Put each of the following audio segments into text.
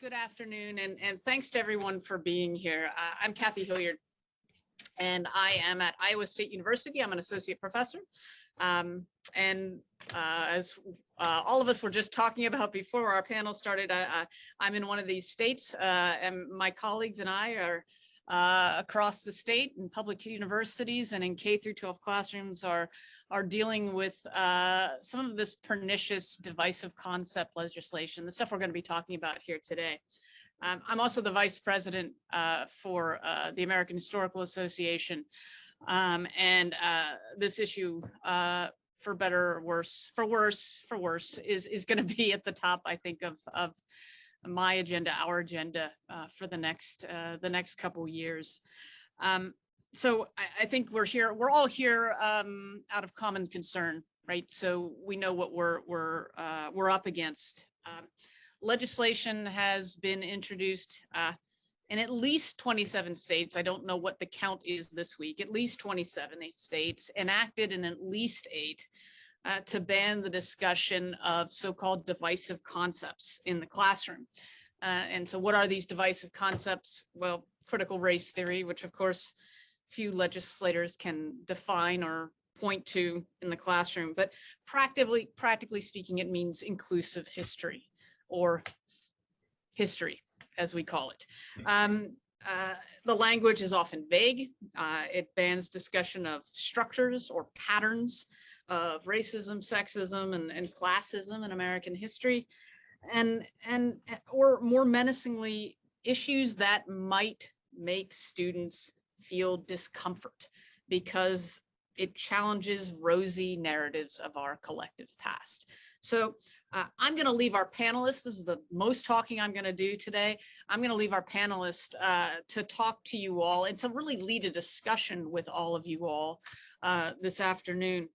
Good afternoon, and thanks to everyone for being here. I'm Kathy Hilliard, and I am at Iowa State University. I'm an associate professor. As all of us were just talking about before our panel started, I'm in one of these states, and my colleagues and I are across the state in public universities and in K through 12 classrooms are dealing with some of this pernicious divisive concept legislation, the stuff we're going to be talking about here today. I'm also the vice president for the American Historical Association, and this issue, for better or worse, for worse, is going to be at the top, I think, of my agenda, our agenda for the next couple years. So I think we're all here out of common concern, right? So we know what we're up against. Legislation has been introduced in at least 27 states. I don't know what the count is this week. At least 27 states, enacted in at least 8. To ban the discussion of so-called divisive concepts in the classroom. And so what are these divisive concepts? Well, critical race theory, which of course few legislators can define or point to in the classroom, but practically speaking, it means inclusive history, or history as we call it. The language is often vague. It bans discussion of structures or patterns of racism, sexism, and classism in American history, or more menacingly, issues that might make students feel discomfort because it challenges rosy narratives of our collective past. So I'm going to leave our panelists, this is the most talking I'm going to do today. I'm going to leave our panelists to talk to you all and to really lead a discussion with all of you all this afternoon.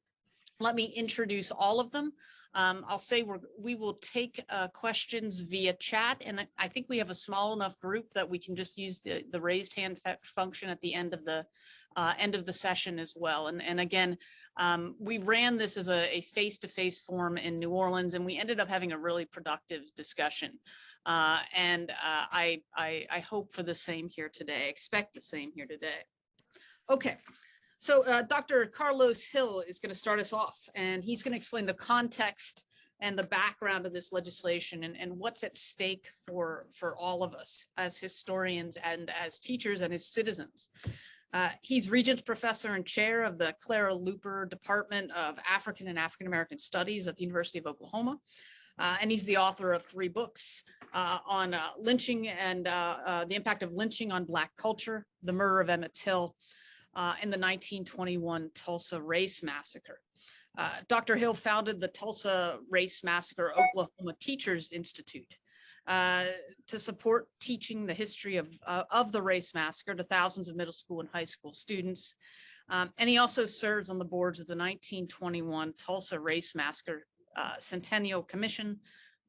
Let me introduce all of them. I'll say we will take questions via chat, and I think we have a small enough group that we can just use the raised hand function at the end of the session as well. And again, we ran this as a face-to-face forum in New Orleans, and we ended up having a really productive discussion. I hope for the same here today. Expect the same here today. Okay. So Dr. Karlos Hill is going to start us off, and he's going to explain the context and the background of this legislation and what's at stake for all of us as historians and as teachers and as citizens. He's Regents Professor and Chair of the Clara Luper Department of African and African American Studies at the University of Oklahoma. And he's the author of 3 books on lynching and the impact of lynching on Black culture, the murder of Emmett Till, in the 1921 Tulsa Race Massacre. Dr. Hill founded the Tulsa Race Massacre Oklahoma Teachers Institute to support teaching the history of the Race Massacre to thousands of middle school and high school students. And he also serves on the boards of the 1921 Tulsa Race Massacre Centennial Commission,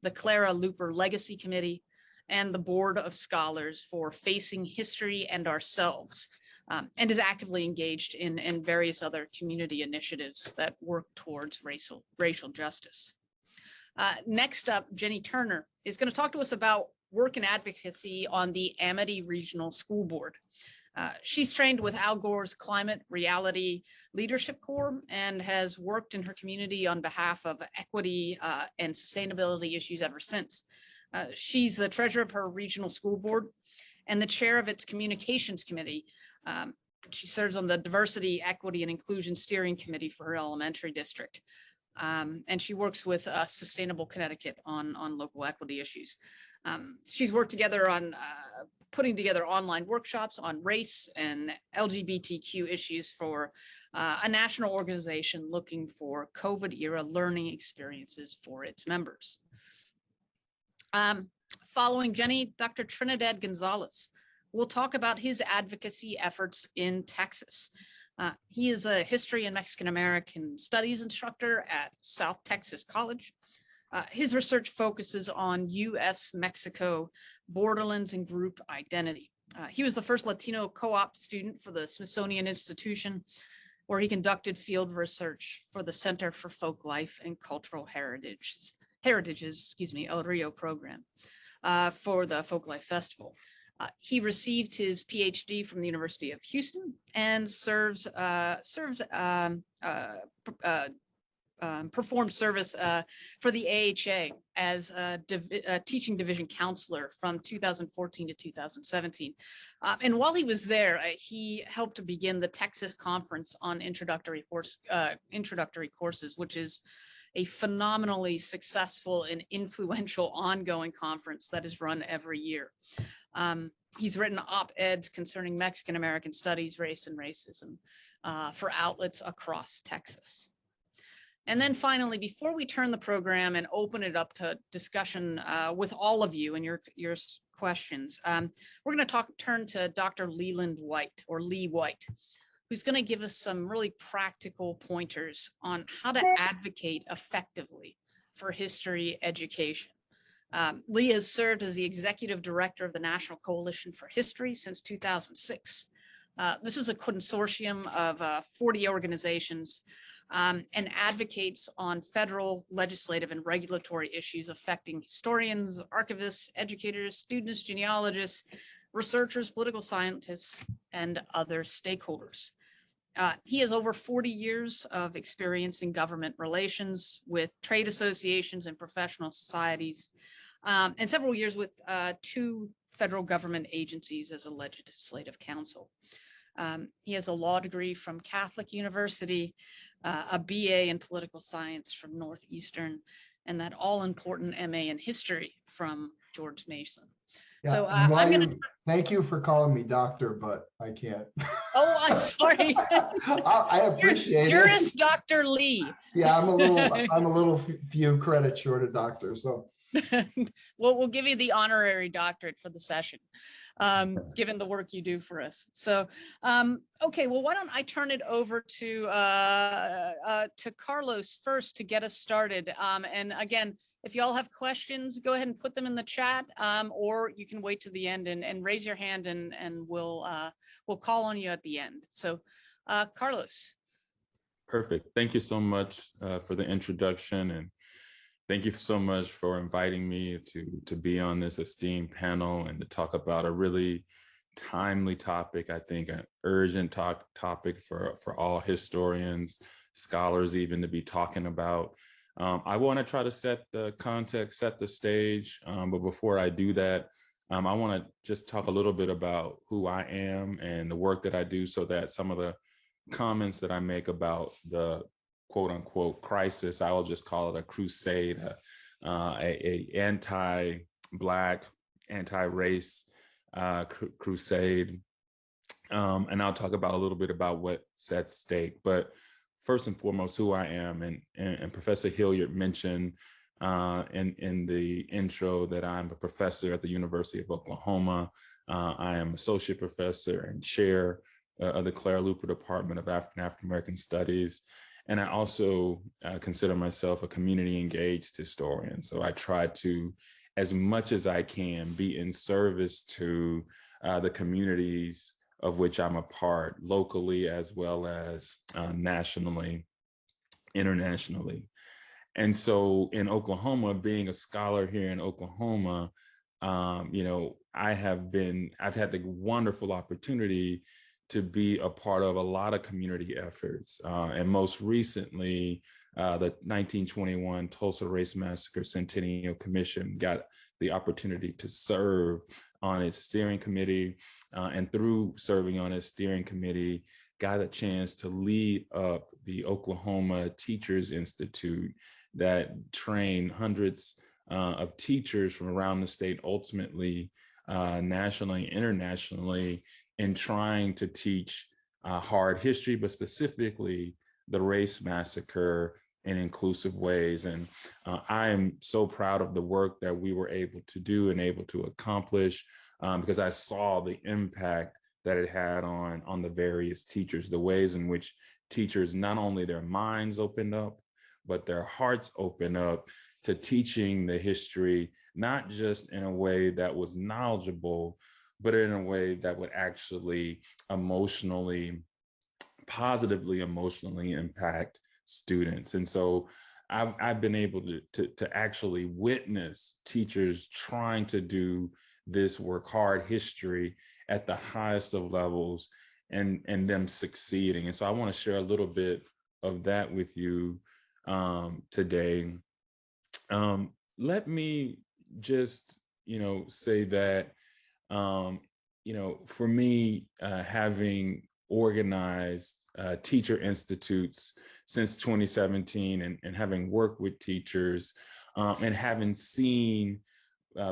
the Clara Luper Legacy Committee, and the Board of Scholars for Facing History and Ourselves, and is actively engaged in various other community initiatives that work towards racial justice. Next up, Jenny Turner is going to talk to us about work and advocacy on the Amity Regional School Board. She's trained with Al Gore's Climate Reality Leadership Corps and has worked in her community on behalf of equity and sustainability issues ever since. She's the treasurer of her regional school board and the chair of its communications committee. She serves on the Diversity, Equity, and Inclusion Steering Committee for her elementary district. And she works with Sustainable Connecticut on local equity issues. She's worked together on putting together online workshops on race and LGBTQ issues for a national organization looking for COVID-era learning experiences for its members. Following Jenny, Dr. Trinidad Gonzales will talk about his advocacy efforts in Texas. He is a history and Mexican American studies instructor at South Texas College. His research focuses on U.S.-Mexico borderlands and group identity. He was the first Latino co-op student for the Smithsonian Institution, where he conducted field research for the Center for Folklife and Cultural Heritages, El Rio program. for the Folklife Festival. He received his PhD from the University of Houston and performed service for the AHA as a teaching division counselor from 2014 to 2017. And while he was there, he helped to begin the Texas Conference on Introductory Courses, which is a phenomenally successful and influential ongoing conference that is run every year. He's written op-eds concerning Mexican-American studies, race, and racism for outlets across Texas. And then finally, before we turn the program and open it up to discussion with all of you and your questions, we're going to turn to Dr. Leland White, or Lee White, who's going to give us some really practical pointers on how to advocate effectively for history education. Lee has served as the executive director of the National Coalition for History since 2006. This is a consortium of 40 organizations and advocates on federal, legislative, and regulatory issues affecting historians, archivists, educators, students, genealogists, researchers, political scientists, and other stakeholders. He has over 40 years of experience in government relations with trade associations and professional societies, and several years with 2 federal government agencies as a legislative counsel. He has a law degree from Catholic University, a BA in political science from Northeastern, and that all-important MA in history from George Mason. Yeah, so I'm going to thank you for calling me doctor, but I can't. Oh, I'm sorry. I appreciate it. Juris Dr. Lee. Yeah, I'm a little few credits short of doctor, so. Well, we'll give you the honorary doctorate for the session, given the work you do for us. So, okay, well, why don't I turn it over to Karlos first to get us started. And again, if y'all have questions, go ahead and put them in the chat, or you can wait to the end and raise your hand, and we'll call on you at the end. So, Karlos. Perfect. Thank you so much for the introduction, and thank you so much for inviting me to be on this esteemed panel and to talk about a really timely topic. I think an urgent topic for all historians, scholars even to be talking about. I want to try to set the context, set the stage, but before I do that, I want to just talk a little bit about who I am and the work that I do, so that some of the comments that I make about the quote unquote crisis, I will just call it a crusade, a anti-Black, anti-race crusade. And I'll talk about a little bit about what's at stake. But first and foremost, who I am, and Professor Hilliard mentioned in the intro that I'm a professor at the University of Oklahoma. I am associate professor and chair of the Clara Luper Department of African American Studies. And I also consider myself a community engaged historian. So I try to, as much as I can, be in service to the communities of which I'm a part, locally as well as nationally, internationally. And so in Oklahoma, being a scholar here in Oklahoma, I've had the wonderful opportunity to be a part of a lot of community efforts. And most recently, the 1921 Tulsa Race Massacre Centennial Commission got the opportunity to serve on its steering committee, and through serving on its steering committee, got a chance to lead up the Oklahoma Teachers Institute that trained hundreds of teachers from around the state, ultimately nationally, internationally, in trying to teach hard history, but specifically the race massacre in inclusive ways. And I am so proud of the work that we were able to do and able to accomplish, because I saw the impact that it had on the various teachers, the ways in which teachers, not only their minds opened up, but their hearts opened up to teaching the history, not just in a way that was knowledgeable, but in a way that would actually positively emotionally impact students. And so I've been able to actually witness teachers trying to do this work hard history at the highest of levels and them succeeding. And so I want to share a little bit of that with you today. Let me just, say that, for me, having organized teacher institutes since 2017 and having worked with teachers and having seen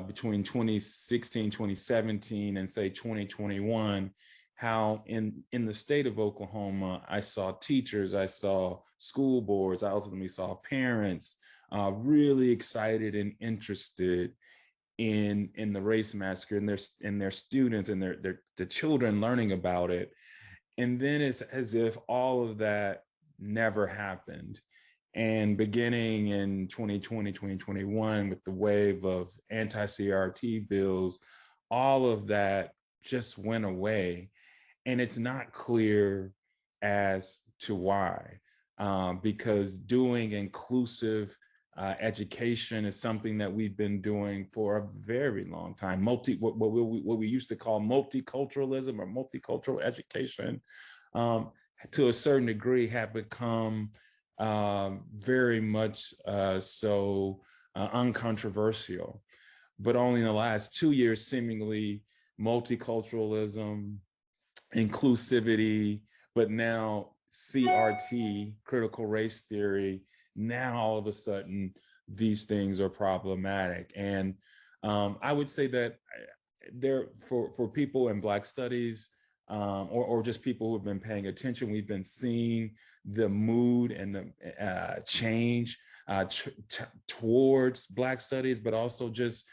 between 2016, 2017 and say 2021, how in the state of Oklahoma, I saw teachers, I saw school boards, I ultimately saw parents really excited and interested in the race massacre and their students and the children learning about it. And then it's as if all of that never happened. And beginning in 2020, 2021, with the wave of anti-CRT bills, all of that just went away. And it's not clear as to why, because doing inclusive education is something that we've been doing for a very long time. What we used to call multiculturalism or multicultural education, to a certain degree, have become very much so uncontroversial. But only in the last 2 years, seemingly multiculturalism, inclusivity, but now CRT, critical race theory, now all of a sudden these things are problematic. And I would say that for people in Black studies or just people who have been paying attention, we've been seeing the mood and the change towards Black studies, but also just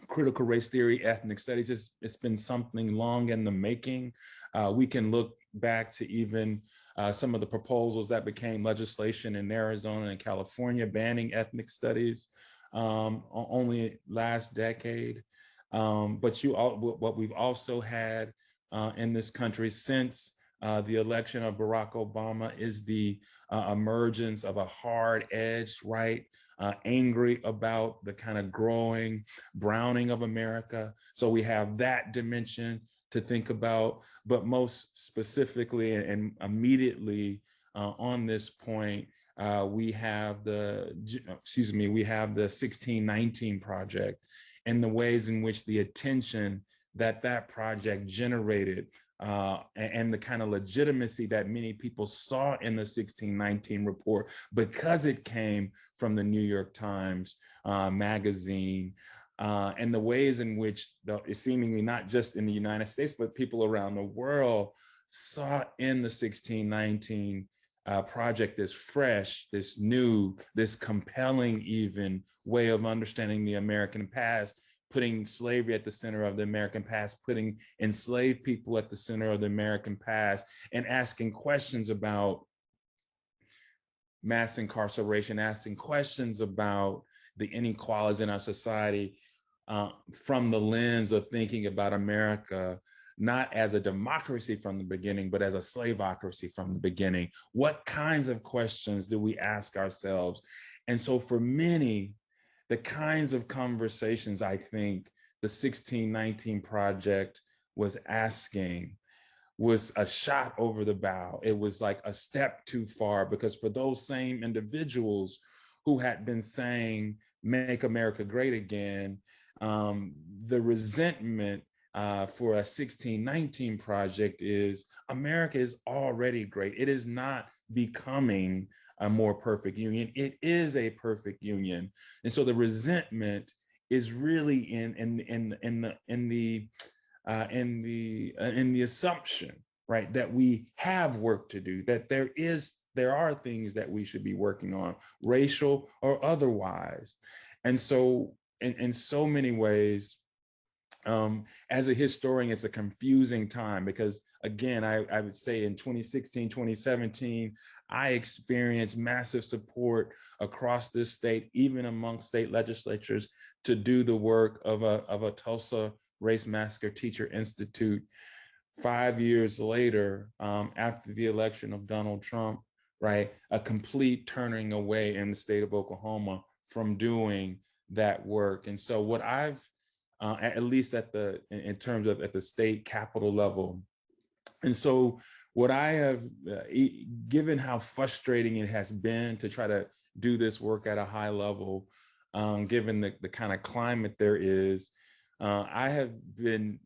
critical race theory, ethnic studies. It's been something long in the making. We can look back to even some of the proposals that became legislation in Arizona and California banning ethnic studies only last decade. But what we've also had in this country since the election of Barack Obama is the emergence of a hard-edged right, angry about the kind of growing browning of America. So we have that dimension to think about, but most specifically and immediately on this point, we have the 1619 Project and the ways in which the attention that project generated and the kind of legitimacy that many people saw in the 1619 report because it came from the New York Times magazine, and the ways in which seemingly not just in the United States, but people around the world saw in the 1619 project this fresh, this new, this compelling even way of understanding the American past, putting slavery at the center of the American past, putting enslaved people at the center of the American past, and asking questions about mass incarceration, asking questions about the inequalities in our society from the lens of thinking about America, not as a democracy from the beginning, but as a slaveocracy from the beginning. What kinds of questions do we ask ourselves? And so for many, the kinds of conversations I think the 1619 Project was asking was a shot over the bow. It was like a step too far, because for those same individuals who had been saying, make America great again, the resentment for a 1619 Project is America is already great. It is not becoming a more perfect union. It is a perfect union. And so the resentment is really in the assumption, right, that we have work to do, that there are things that we should be working on, racial or otherwise. And so in so many ways, as a historian, it's a confusing time because, again, I would say in 2016, 2017, I experienced massive support across this state, even among state legislatures, to do the work of a Tulsa Race Massacre Teacher Institute. 5 years later, after the election of Donald Trump, right? A complete turning away in the state of Oklahoma from doing that work. And so what I've, at least in terms of at the state capital level, and so what I have, given how frustrating it has been to try to do this work at a high level, given the kind of climate there is, I have been,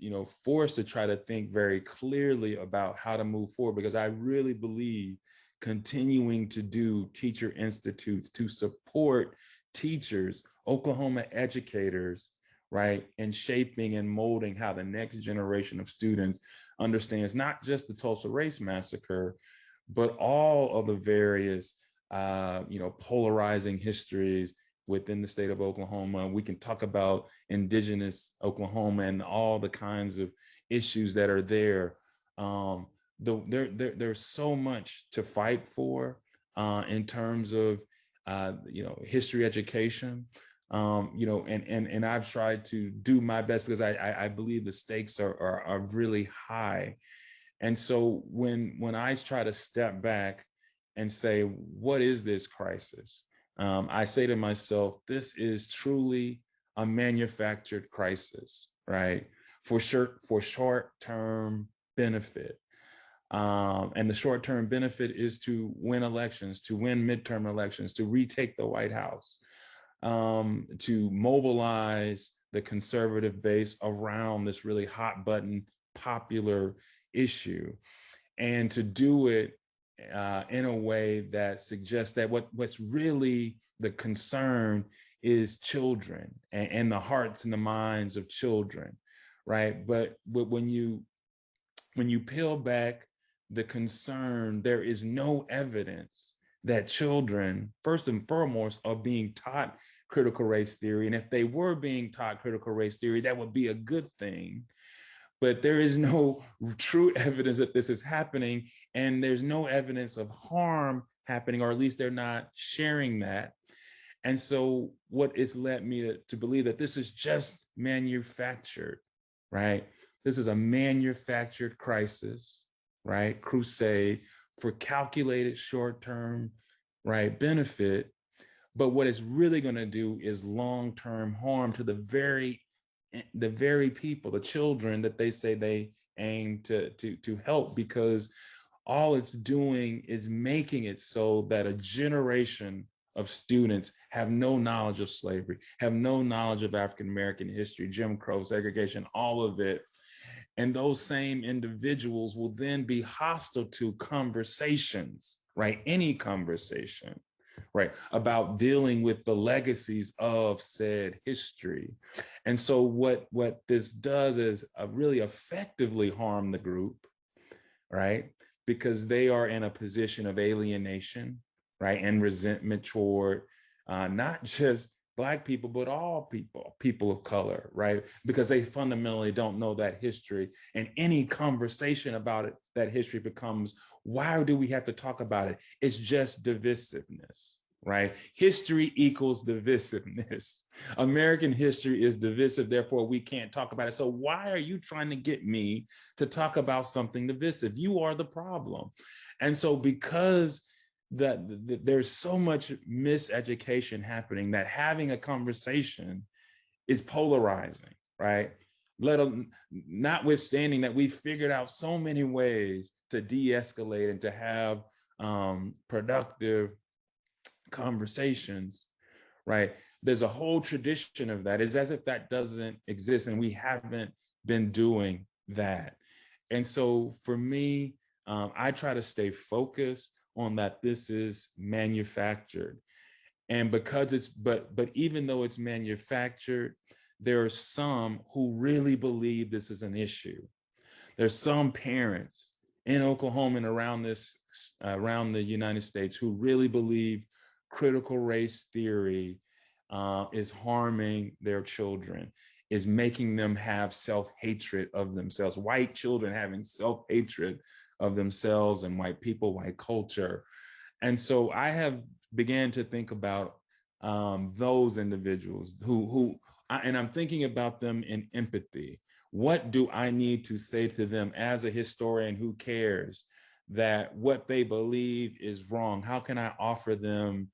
forced to try to think very clearly about how to move forward, because I really believe continuing to do teacher institutes to support teachers, Oklahoma educators, right, and shaping and molding how the next generation of students understands not just the Tulsa Race Massacre, but all of the various, polarizing histories within the state of Oklahoma. We can talk about indigenous Oklahoma and all the kinds of issues that are there. There's so much to fight for in terms of, history education. And I've tried to do my best, because I believe the stakes are really high. And so when I try to step back and say, what is this crisis? I say to myself, this is truly a manufactured crisis, right? For short-term benefit. And the short-term benefit is to win elections, to win midterm elections, to retake the White House, to mobilize the conservative base around this really hot button popular issue, and to do it in a way that suggests that what's really the concern is children and the hearts and the minds of children, right? But when you peel back the concern, there is no evidence that children, first and foremost, are being taught critical race theory. And if they were being taught critical race theory, that would be a good thing. But there is no true evidence that this is happening, and there's no evidence of harm happening, or at least they're not sharing that. And so what it's led me to believe that this is just manufactured, right? This is a manufactured crisis, right? Crusade for calculated short-term, right, benefit. But what it's really going to do is long-term harm to the very people, the children that they say they aim to help, because all it's doing is making it so that a generation of students have no knowledge of slavery, have no knowledge of African-American history, Jim Crow, segregation, all of it. And those same individuals will then be hostile to conversations, right? Any conversation, right, about dealing with the legacies of said history. And so what this does is really effectively harm the group, right? Because they are in a position of alienation, right, and resentment toward not just Black people, but all people of color, right? Because they fundamentally don't know that history. And any conversation about it, that history becomes, why do we have to talk about it? It's just divisiveness, right? History equals divisiveness. American history is divisive, therefore we can't talk about it. So why are you trying to get me to talk about something divisive? You are the problem. And so because there's so much miseducation happening, that having a conversation is polarizing, right? Notwithstanding that we figured out so many ways to de-escalate and to have productive conversations, right? There's a whole tradition of that. It's as if that doesn't exist, and we haven't been doing that. And so for me, I try to stay focused on that this is manufactured. And because but even though it's manufactured, there are some who really believe this is an issue. There's some parents in Oklahoma and around the United States who really believe critical race theory is harming their children, is making them have self-hatred of themselves, white children having self-hatred of themselves and white people, white culture. And so I have began to think about those individuals and I'm thinking about them in empathy. What do I need to say to them as a historian who cares that what they believe is wrong? How can I offer them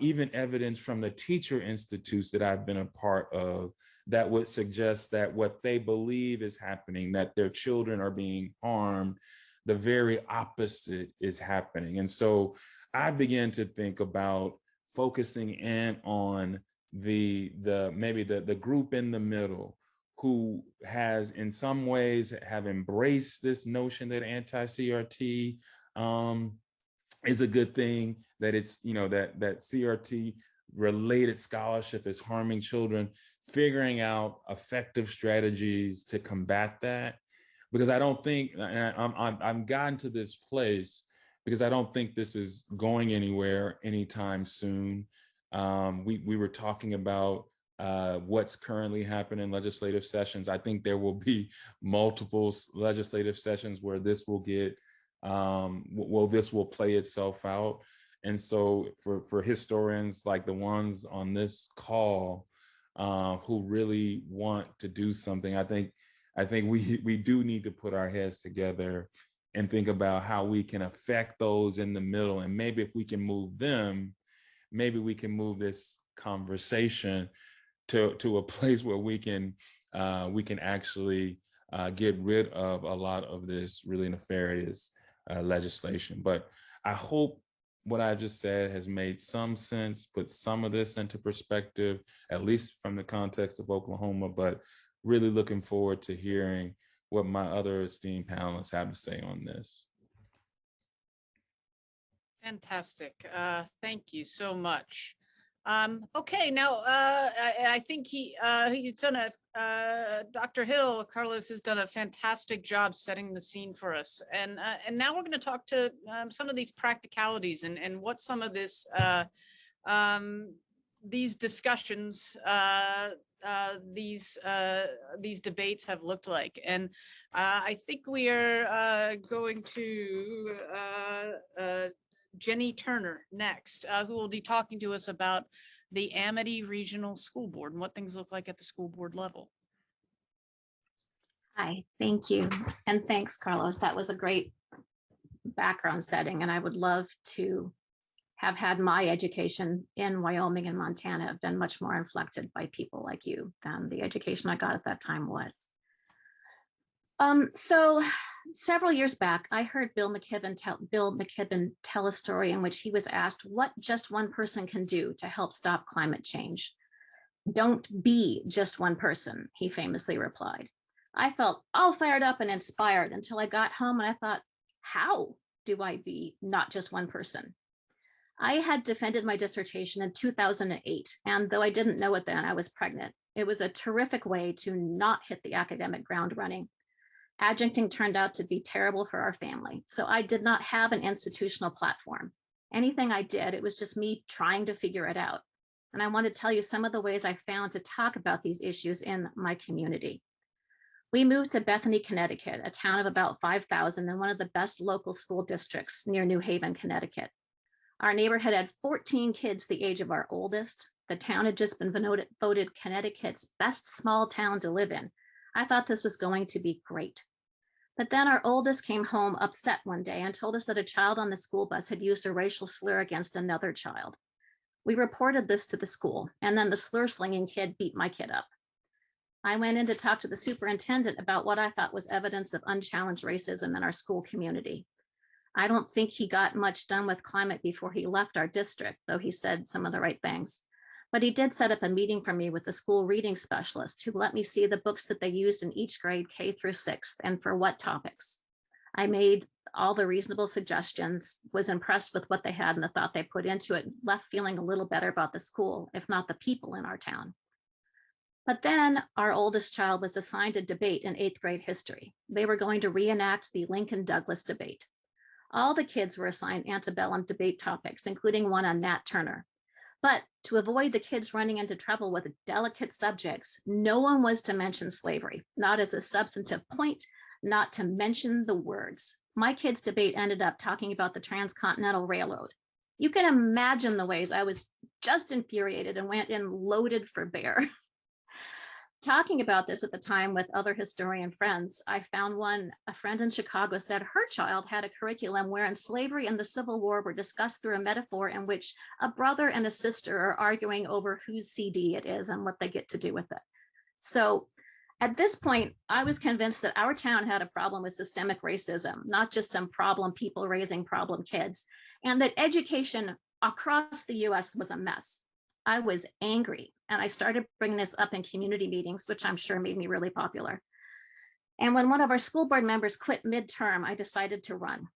even evidence from the teacher institutes that I've been a part of that would suggest that what they believe is happening, that their children are being harmed, the very opposite is happening. And so I began to think about focusing in on maybe the group in the middle who has in some ways have embraced this notion that anti-CRT is a good thing, that it's, that CRT related scholarship is harming children, figuring out effective strategies to combat that. Because I don't think, and I've gotten to this place because I don't think this is going anywhere anytime soon. We were talking about what's currently happening in legislative sessions. I think there will be multiple legislative sessions where this will get, this will play itself out. And so for historians like the ones on this call who really want to do something, I think we do need to put our heads together and think about how we can affect those in the middle. And maybe if we can move them, maybe we can move this conversation to a place where we can actually get rid of a lot of this really nefarious legislation. But I hope what I just said has made some sense, put some of this into perspective, at least from the context of Oklahoma, but really looking forward to hearing what my other esteemed panelists have to say on this. Fantastic. Thank you so much. Okay, now I think he's done Dr. Hill, Karlos has done a fantastic job setting the scene for us. And now we're going to talk to some of these practicalities and what some of this, these discussions, these debates have looked like. And I think we are going to Jenny Turner next, who will be talking to us about the Amity Regional School Board and what things look like at the school board level. Hi, thank you. And thanks, Karlos. That was a great background setting. And I would love to have had my education in Wyoming and Montana have been much more inflected by people like you than the education I got at that time was. So several years back, I heard Bill McKibben tell a story in which he was asked what just one person can do to help stop climate change. Don't be just one person, he famously replied. I felt all fired up and inspired until I got home and I thought, how do I be not just one person? I had defended my dissertation in 2008, and though I didn't know it then, I was pregnant. It was a terrific way to not hit the academic ground running. Adjuncting turned out to be terrible for our family, so I did not have an institutional platform. Anything I did, it was just me trying to figure it out. And I want to tell you some of the ways I found to talk about these issues in my community. We moved to Bethany, Connecticut, a town of about 5,000 and one of the best local school districts near New Haven, Connecticut. Our neighborhood had 14 kids the age of our oldest. The town had just been voted Connecticut's best small town to live in. I thought this was going to be great. But then our oldest came home upset one day and told us that a child on the school bus had used a racial slur against another child. We reported this to the school, and then the slur slinging kid beat my kid up. I went in to talk to the superintendent about what I thought was evidence of unchallenged racism in our school community. I don't think he got much done with climate before he left our district, though he said some of the right things. But he did set up a meeting for me with the school reading specialist who let me see the books that they used in each grade K through 6th and for what topics. I made all the reasonable suggestions, was impressed with what they had and the thought they put into it, left feeling a little better about the school, if not the people in our town. But then our oldest child was assigned a debate in 8th grade history. They were going to reenact the Lincoln-Douglas debate. All the kids were assigned antebellum debate topics, including one on Nat Turner. But to avoid the kids running into trouble with delicate subjects, no one was to mention slavery, not as a substantive point, not to mention the words. My kids' debate ended up talking about the Transcontinental Railroad. You can imagine the ways I was just infuriated and went in loaded for bear. Talking about this at the time with other historian friends, I found a friend in Chicago said her child had a curriculum wherein slavery and the Civil War were discussed through a metaphor in which a brother and a sister are arguing over whose CD it is and what they get to do with it. So at this point, I was convinced that our town had a problem with systemic racism, not just some problem people raising problem kids, and that education across the US was a mess. I was angry, and I started bringing this up in community meetings, which I'm sure made me really popular. And when one of our school board members quit midterm, I decided to run.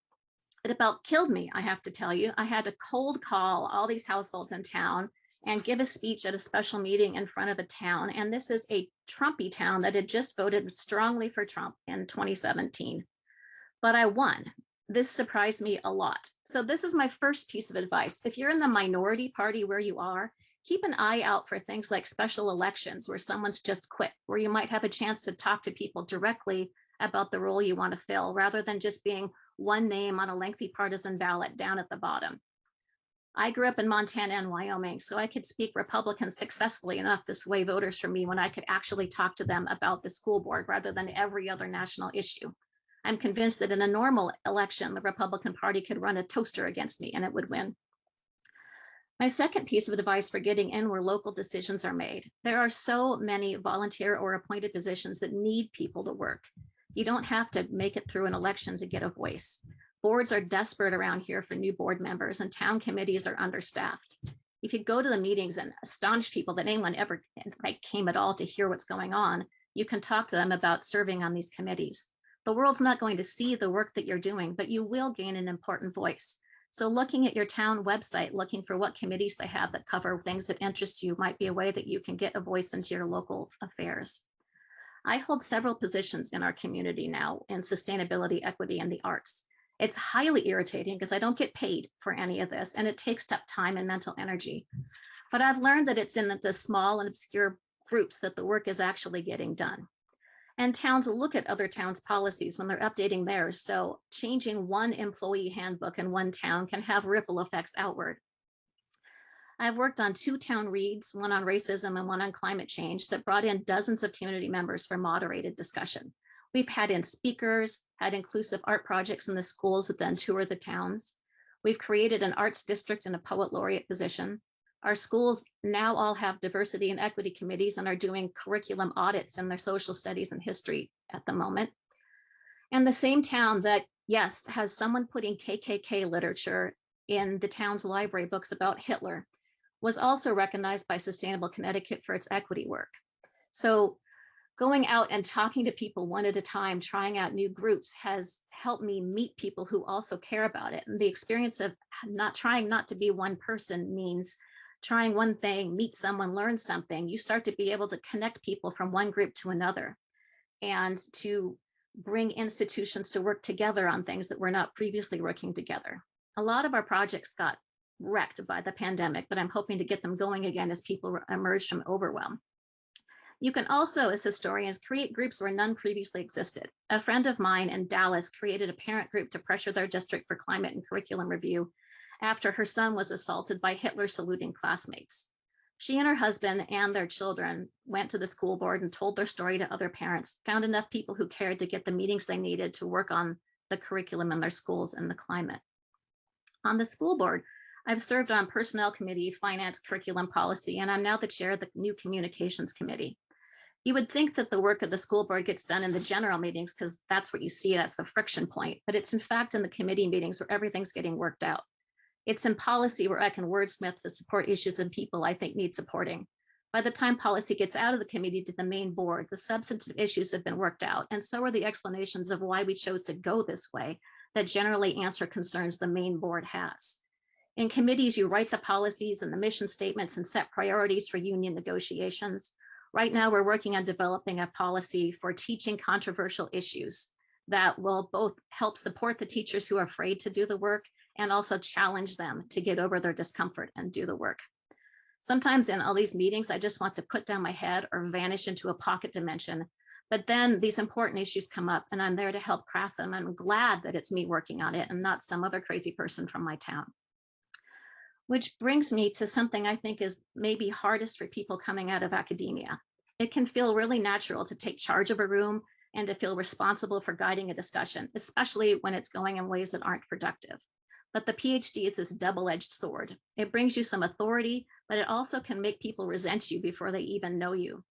It about killed me, I have to tell you. I had to cold call all these households in town and give a speech at a special meeting in front of a town. And this is a Trumpy town that had just voted strongly for Trump in 2017. But I won. This surprised me a lot. So this is my first piece of advice. If you're in the minority party where you are, keep an eye out for things like special elections where someone's just quit, where you might have a chance to talk to people directly about the role you want to fill, rather than just being one name on a lengthy partisan ballot down at the bottom. I grew up in Montana and Wyoming, so I could speak Republican successfully enough to sway voters for me when I could actually talk to them about the school board rather than every other national issue. I'm convinced that in a normal election, the Republican Party could run a toaster against me and it would win. My second piece of advice for getting in where local decisions are made. There are so many volunteer or appointed positions that need people to work. You don't have to make it through an election to get a voice. Boards are desperate around here for new board members, and town committees are understaffed. If you go to the meetings and astonish people that anyone ever came at all to hear what's going on, you can talk to them about serving on these committees. The world's not going to see the work that you're doing, but you will gain an important voice. So looking at your town website, looking for what committees they have that cover things that interest you might be a way that you can get a voice into your local affairs. I hold several positions in our community now in sustainability, equity, and the arts. It's highly irritating because I don't get paid for any of this, and it takes up time and mental energy. But I've learned that it's in the small and obscure groups that the work is actually getting done. And towns look at other towns' policies when they're updating theirs. So changing one employee handbook in one town can have ripple effects outward. I've worked on 2 town reads, one on racism and one on climate change, that brought in dozens of community members for moderated discussion. We've had in speakers, had inclusive art projects in the schools that then tour the towns. We've created an arts district and a poet laureate position. Our schools now all have diversity and equity committees and are doing curriculum audits in their social studies and history at the moment. And the same town that, yes, has someone putting KKK literature in the town's library books about Hitler was also recognized by Sustainable Connecticut for its equity work. So going out and talking to people one at a time, trying out new groups has helped me meet people who also care about it. And the experience of not to be one person means trying one thing, meet someone, learn something. You start to be able to connect people from one group to another and to bring institutions to work together on things that were not previously working together. A lot of our projects got wrecked by the pandemic, but I'm hoping to get them going again as people emerge from overwhelm. You can also, as historians, create groups where none previously existed. A friend of mine in Dallas created a parent group to pressure their district for climate and curriculum review after her son was assaulted by Hitler saluting classmates. She and her husband and their children went to the school board and told their story to other parents, found enough people who cared to get the meetings they needed to work on the curriculum in their schools and the climate. On the school board, I've served on personnel committee, finance, curriculum policy, and I'm now the chair of the new communications committee. You would think that the work of the school board gets done in the general meetings because that's what you see, that's the friction point, but it's in fact in the committee meetings where everything's getting worked out. It's in policy where I can wordsmith the support issues and people I think need supporting. By the time policy gets out of the committee to the main board, the substantive issues have been worked out, and so are the explanations of why we chose to go this way that generally answer concerns the main board has. In committees, you write the policies and the mission statements and set priorities for union negotiations. Right now, we're working on developing a policy for teaching controversial issues that will both help support the teachers who are afraid to do the work and also challenge them to get over their discomfort and do the work. Sometimes in all these meetings, I just want to put down my head or vanish into a pocket dimension. But then these important issues come up and I'm there to help craft them. I'm glad that it's me working on it and not some other crazy person from my town. Which brings me to something I think is maybe hardest for people coming out of academia. It can feel really natural to take charge of a room and to feel responsible for guiding a discussion, especially when it's going in ways that aren't productive. But the PhD is this double-edged sword. It brings you some authority, but it also can make people resent you before they even know you.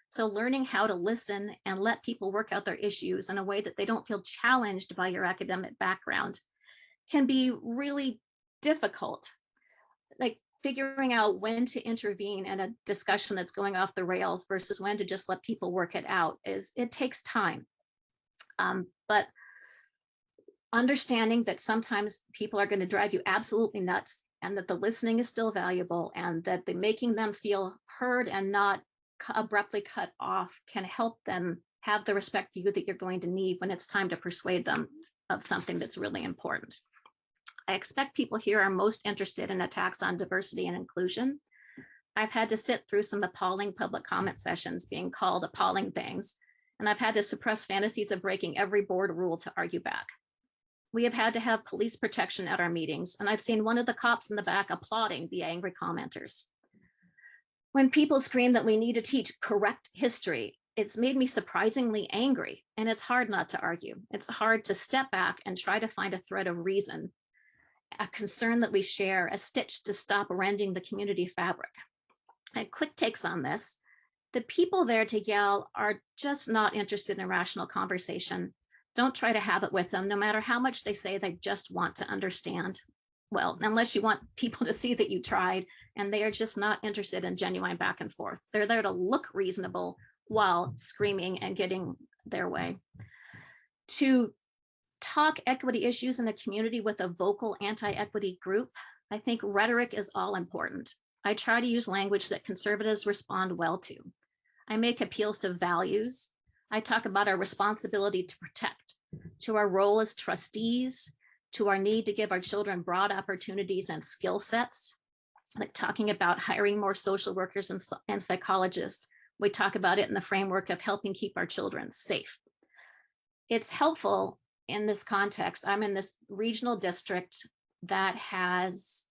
So learning how to listen and let people work out their issues in a way that they don't feel challenged by your academic background can be really difficult. Like figuring out when to intervene in a discussion that's going off the rails versus when to just let people work it out it takes time. But understanding that sometimes people are going to drive you absolutely nuts and that the listening is still valuable and that the making them feel heard and not abruptly cut off can help them have the respect for you that you're going to need when it's time to persuade them of something that's really important. I expect people here are most interested in attacks on diversity and inclusion. I've had to sit through some appalling public comment sessions being called appalling things, and I've had to suppress fantasies of breaking every board rule to argue back. We have had to have police protection at our meetings, and I've seen one of the cops in the back applauding the angry commenters. When people scream that we need to teach correct history, it's made me surprisingly angry, and it's hard not to argue. It's hard to step back and try to find a thread of reason, a concern that we share, a stitch to stop rending the community fabric. And quick takes on this. The people there to yell are just not interested in rational conversation. Don't try to have it with them, no matter how much they say they just want to understand. Well, unless you want people to see that you tried, and they are just not interested in genuine back and forth. They're there to look reasonable while screaming and getting their way. To talk equity issues in a community with a vocal anti-equity group, I think rhetoric is all important. I try to use language that conservatives respond well to. I make appeals to values. I talk about our responsibility to protect, to our role as trustees, to our need to give our children broad opportunities and skill sets, like talking about hiring more social workers and psychologists. We talk about it in the framework of helping keep our children safe. It's helpful in this context. I'm in this regional district that has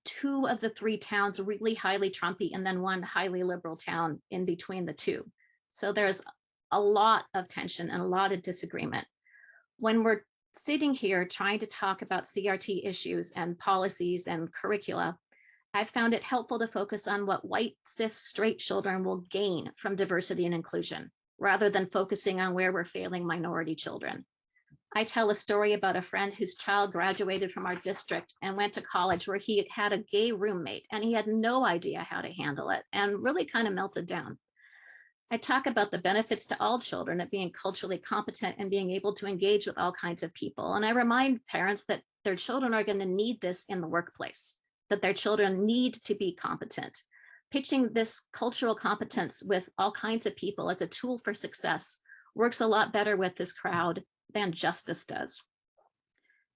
2 of the 3 towns really highly Trumpy and then 1 highly liberal town in between the 2. So there's a lot of tension and a lot of disagreement. When we're sitting here trying to talk about CRT issues and policies and curricula, I found it helpful to focus on what white, cis, straight children will gain from diversity and inclusion, rather than focusing on where we're failing minority children. I tell a story about a friend whose child graduated from our district and went to college where he had a gay roommate and he had no idea how to handle it and really kind of melted down. I talk about the benefits to all children of being culturally competent and being able to engage with all kinds of people. And I remind parents that their children are going to need this in the workplace, that their children need to be competent. Pitching this cultural competence with all kinds of people as a tool for success works a lot better with this crowd than justice does.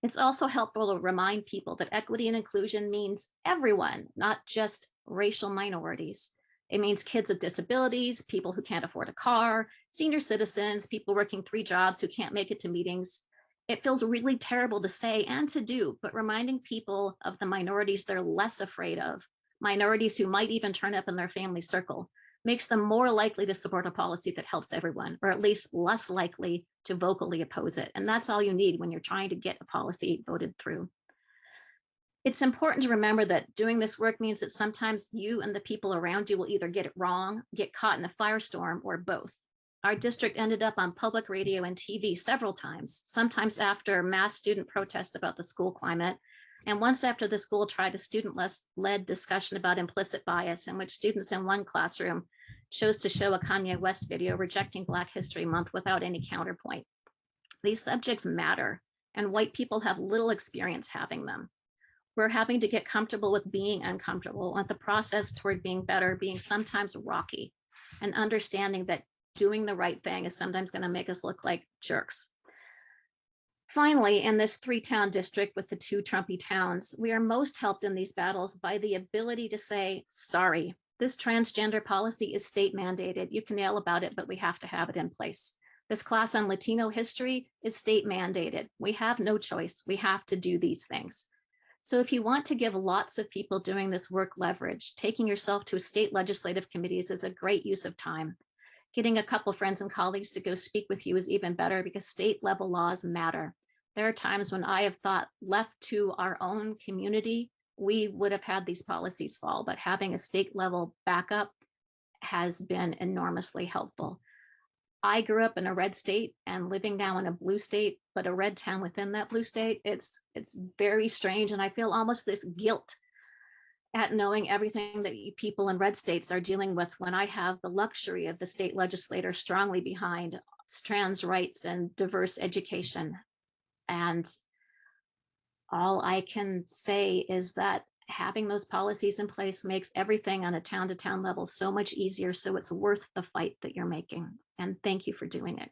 It's also helpful to remind people that equity and inclusion means everyone, not just racial minorities. It means kids with disabilities, people who can't afford a car, senior citizens, people working 3 jobs who can't make it to meetings. It feels really terrible to say and to do, but reminding people of the minorities they're less afraid of, minorities who might even turn up in their family circle, makes them more likely to support a policy that helps everyone, or at least less likely to vocally oppose it. And that's all you need when you're trying to get a policy voted through. It's important to remember that doing this work means that sometimes you and the people around you will either get it wrong, get caught in a firestorm, or both. Our district ended up on public radio and TV several times, sometimes after mass student protests about the school climate, and once after the school tried a student-led discussion about implicit bias, in which students in one classroom chose to show a Kanye West video rejecting Black History Month without any counterpoint. These subjects matter, and white people have little experience having them. We're having to get comfortable with being uncomfortable, and the process toward being better being sometimes rocky, and understanding that doing the right thing is sometimes going to make us look like jerks. Finally, in this 3-town district with the 2 Trumpy towns, we are most helped in these battles by the ability to say, sorry, this transgender policy is state mandated. You can yell about it, but we have to have it in place. This class on Latino history is state mandated. We have no choice. We have to do these things. So if you want to give lots of people doing this work leverage, taking yourself to state legislative committees is a great use of time. Getting a couple friends and colleagues to go speak with you is even better because state level laws matter. There are times when I have thought left to our own community, we would have had these policies fall, but having a state level backup has been enormously helpful. I grew up in a red state and living now in a blue state, but a red town within that blue state. It's very strange. And I feel almost this guilt at knowing everything that you people in red states are dealing with when I have the luxury of the state legislator strongly behind trans rights and diverse education. And all I can say is that having those policies in place makes everything on a town to town level so much easier. So it's worth the fight that you're making. And thank you for doing it.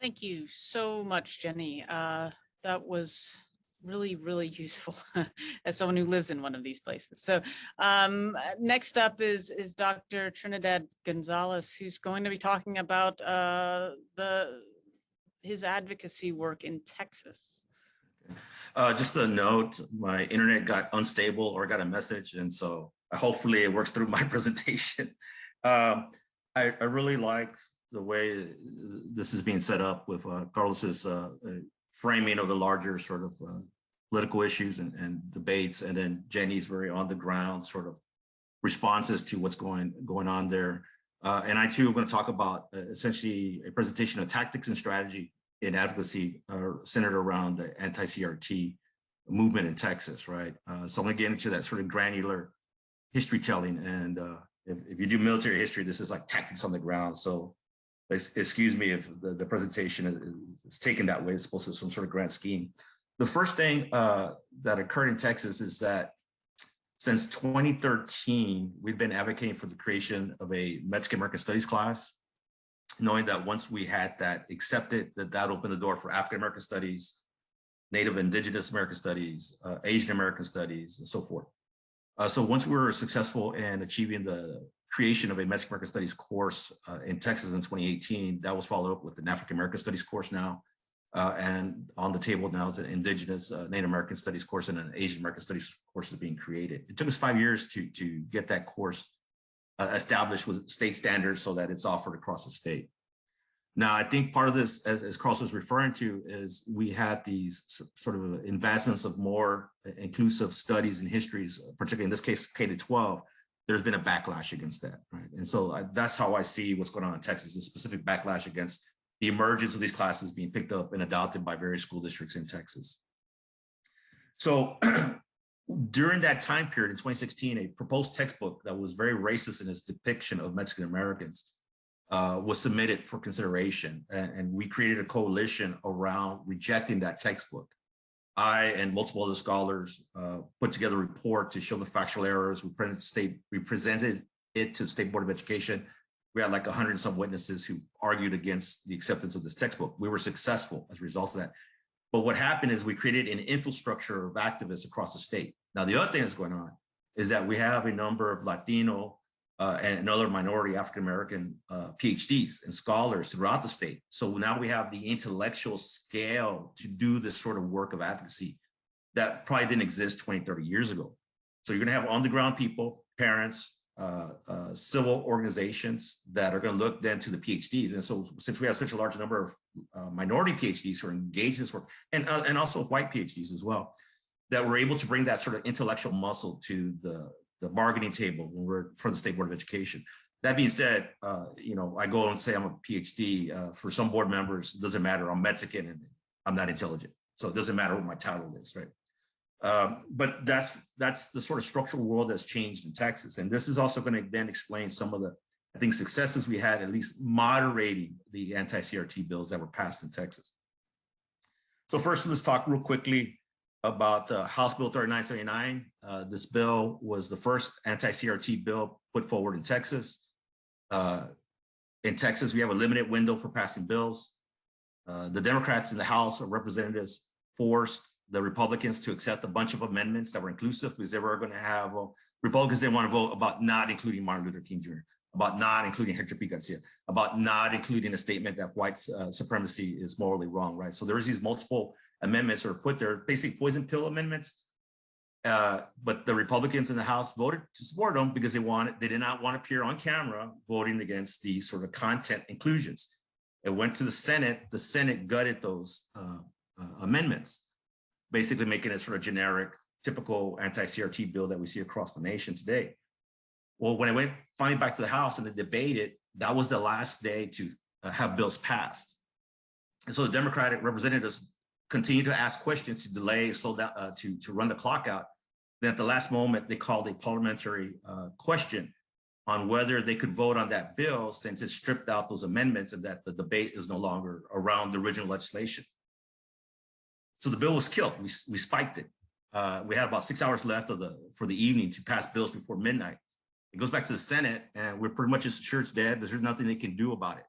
Thank you so much, Jenny. That was really, really useful as someone who lives in one of these places. So next up is Dr. Trinidad Gonzales, who's going to be talking about his advocacy work in Texas. Just a note, my internet got unstable or got a message, and so hopefully it works through my presentation. I really like the way this is being set up with Karlos's framing of the larger sort of political issues and debates, and then Jenny's very on the ground sort of responses to what's going on there. And I too am going to talk about essentially a presentation of tactics and strategy in advocacy centered around the anti-CRT movement in Texas, right? So I'm going to get into that sort of granular history telling, and if you do military history, this is like tactics on the ground. So excuse me if the presentation is taken that way. It's supposed to be some sort of grand scheme. The first thing that occurred in Texas is that since 2013, we've been advocating for the creation of a Mexican American Studies class, knowing that once we had that accepted, that opened the door for African American Studies, Native Indigenous American Studies, Asian American Studies, and so forth. So once we were successful in achieving the creation of a Mexican American Studies course in Texas in 2018, that was followed up with an African American Studies course now. And on the table now is an Indigenous Native American Studies course and an Asian American Studies course is being created. It took us 5 years to get that course established with state standards so that it's offered across the state. Now, I think part of this, as Karlos was referring to, is we had these sort of investments of more inclusive studies and histories, particularly in this case, K-12. There's been a backlash against that, right? And so that's how I see what's going on in Texas, a specific backlash against the emergence of these classes being picked up and adopted by various school districts in Texas. So during that time period in 2016, a proposed textbook that was very racist in its depiction of Mexican Americans was submitted for consideration, and we created a coalition around rejecting that textbook. I and multiple other scholars put together a report to show the factual errors. We presented it to the State Board of Education. We had like 100 and some witnesses who argued against the acceptance of this textbook. We were successful as a result of that. But what happened is we created an infrastructure of activists across the state. Now, the other thing that's going on is that we have a number of Latino and other minority African-American PhDs and scholars throughout the state. So now we have the intellectual scale to do this sort of work of advocacy that probably didn't exist 20, 30 years ago. So you're gonna have on the ground people, parents, civil organizations that are gonna look then to the PhDs. And so since we have such a large number of minority PhDs who are engaged in this work, and also white PhDs as well, that we're able to bring that sort of intellectual muscle to the bargaining table when we're for the State Board of Education. That being said, you know, I go and say I'm a PhD. For some board members, it doesn't matter. I'm Mexican and I'm not intelligent. So it doesn't matter what my title is, right? But that's the sort of structural world that's changed in Texas. And this is also going to then explain some of the, I think, successes we had, at least moderating the anti-CRT bills that were passed in Texas. So first, let's talk real quickly about House Bill 3979. This bill was the first anti-CRT bill put forward in Texas. In Texas, we have a limited window for passing bills. The Democrats in the House of Representatives forced the Republicans to accept a bunch of amendments that were inclusive because they were going to have, Republicans didn't want to vote about not including Martin Luther King Jr., about not including Hector P. Garcia, about not including a statement that white supremacy is morally wrong, right? So there was these multiple amendments that are put there, basically poison pill amendments But the Republicans in the House voted to support them because they did not want to appear on camera voting against these sort of content inclusions. It went to the Senate gutted those amendments, basically making it sort of generic, typical anti-CRT bill that we see across the nation today. Well, when it went finally back to the House and they debated, that was the last day to have bills passed. And so the Democratic representatives continued to ask questions to delay, slow down, to run the clock out. Then at the last moment, they called a parliamentary question on whether they could vote on that bill since it stripped out those amendments and that the debate is no longer around the original legislation. So the bill was killed. We spiked it. We had about 6 hours left for the evening to pass bills before midnight. It goes back to the Senate and we're pretty much sure it's dead. There's nothing they can do about it,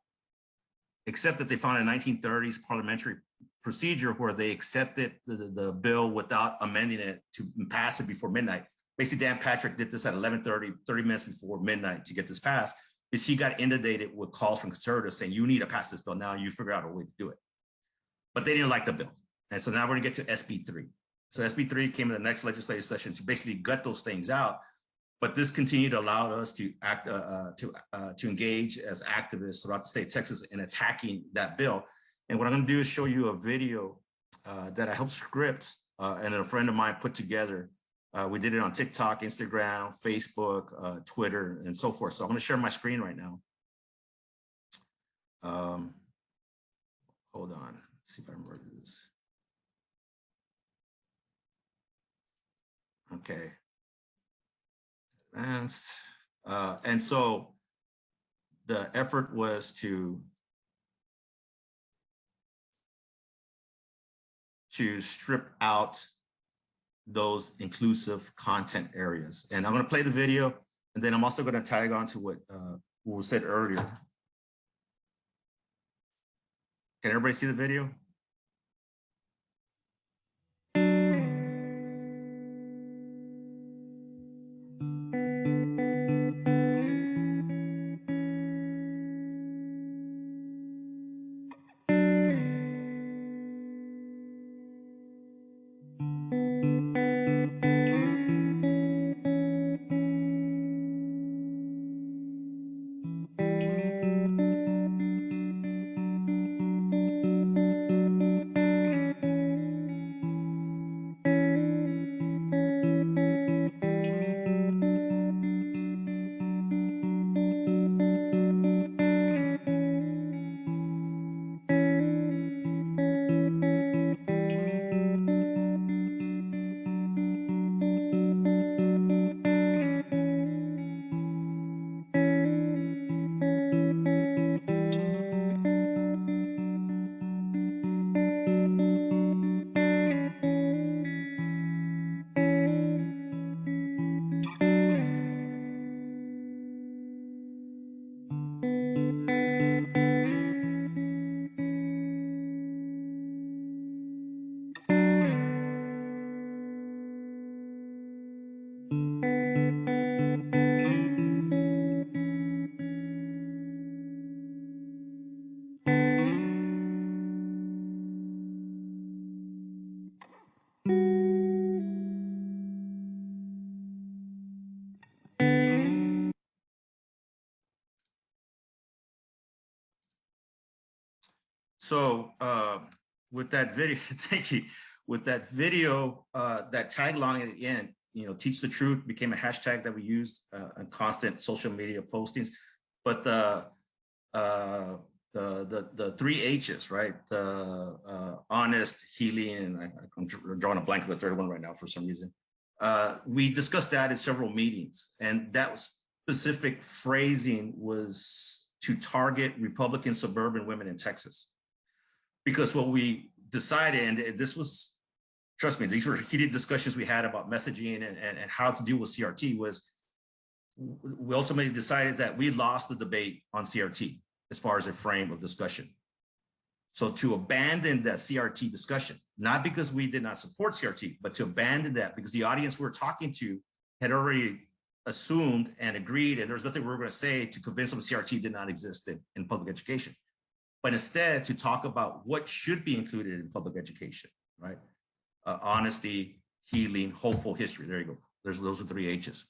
except that they found a 1930s parliamentary procedure where they accepted the bill without amending it to pass it before midnight. Basically, Dan Patrick did this at 11:30, 30 minutes before midnight to get this passed, because he got inundated with calls from conservatives saying, you need to pass this bill now, you figure out a way to do it. But they didn't like the bill. And so now we're gonna get to SB3. So SB3 came in the next legislative session to basically gut those things out. But this continued to allow us to act, to engage as activists throughout the state of Texas in attacking that bill. And what I'm gonna do is show you a video that I helped script and a friend of mine put together. We did it on TikTok, Instagram, Facebook, Twitter, and so forth. So I'm gonna share my screen right now. Hold on, let's see if I remember this. Okay. And so the effort was to strip out those inclusive content areas. And I'm going to play the video, and then I'm also going to tag on to what was said earlier. Can everybody see the video? So with that video, thank you. With that video, that tagline at the end, teach the truth became a hashtag that we used on constant social media postings. But the 3 H's, right? The honest, healing, and I'm drawing a blank of the third one right now for some reason. We discussed that in several meetings, and that specific phrasing was to target Republican suburban women in Texas. Because what we decided, and this was, trust me, these were heated discussions we had about messaging and how to deal with CRT, was we ultimately decided that we lost the debate on CRT as far as a frame of discussion. So to abandon that CRT discussion, not because we did not support CRT, but to abandon that because the audience we're talking to had already assumed and agreed, and there's nothing we were going to say to convince them CRT did not exist in public education. But instead to talk about what should be included in public education, right? Honesty, healing, hopeful history. There you go. Those are 3 H's.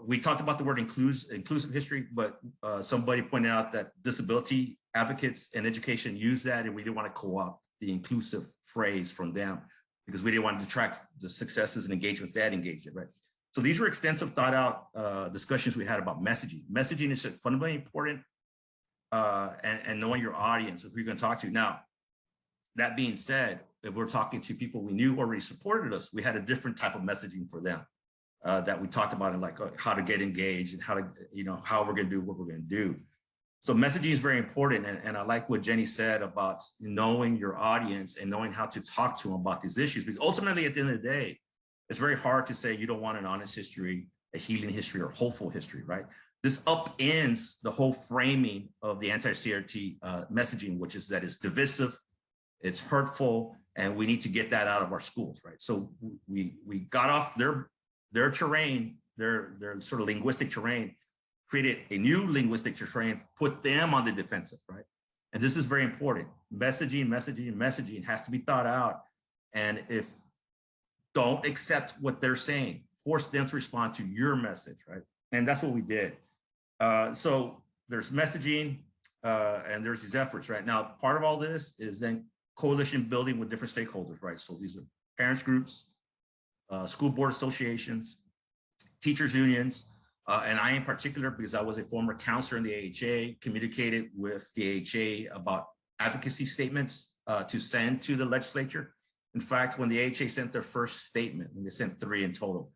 We talked about the word inclusive history, but somebody pointed out that disability advocates and education use that, and we didn't want to co-opt the inclusive phrase from them because we didn't want to track the successes and engagements that engaged it, right? So these were extensive, thought out discussions we had about messaging. Messaging is fundamentally important, and knowing your audience, who you're going to talk to. Now, that being said, if we're talking to people we knew already supported us, we had a different type of messaging for them that we talked about, in like how to get engaged and how to, how we're going to do what we're going to do. So messaging is very important. And I like what Jenny said about knowing your audience and knowing how to talk to them about these issues, because ultimately at the end of the day, it's very hard to say you don't want an honest history, a healing history, or hopeful history, right? This upends the whole framing of the anti-CRT messaging, which is that it's divisive, it's hurtful, and we need to get that out of our schools, right? So we got off their terrain, their sort of linguistic terrain, created a new linguistic terrain, put them on the defensive, right? And this is very important. Messaging has to be thought out. And if don't accept what they're saying, force them to respond to your message, right? And that's what we did. So there's messaging and there's these efforts, right? Now, part of all this is then coalition building with different stakeholders, right? So these are parents groups, school board associations, teachers unions, and I in particular, because I was a former counselor in the AHA, communicated with the AHA about advocacy statements to send to the legislature. In fact, when the AHA sent their first statement, and they sent 3 in total,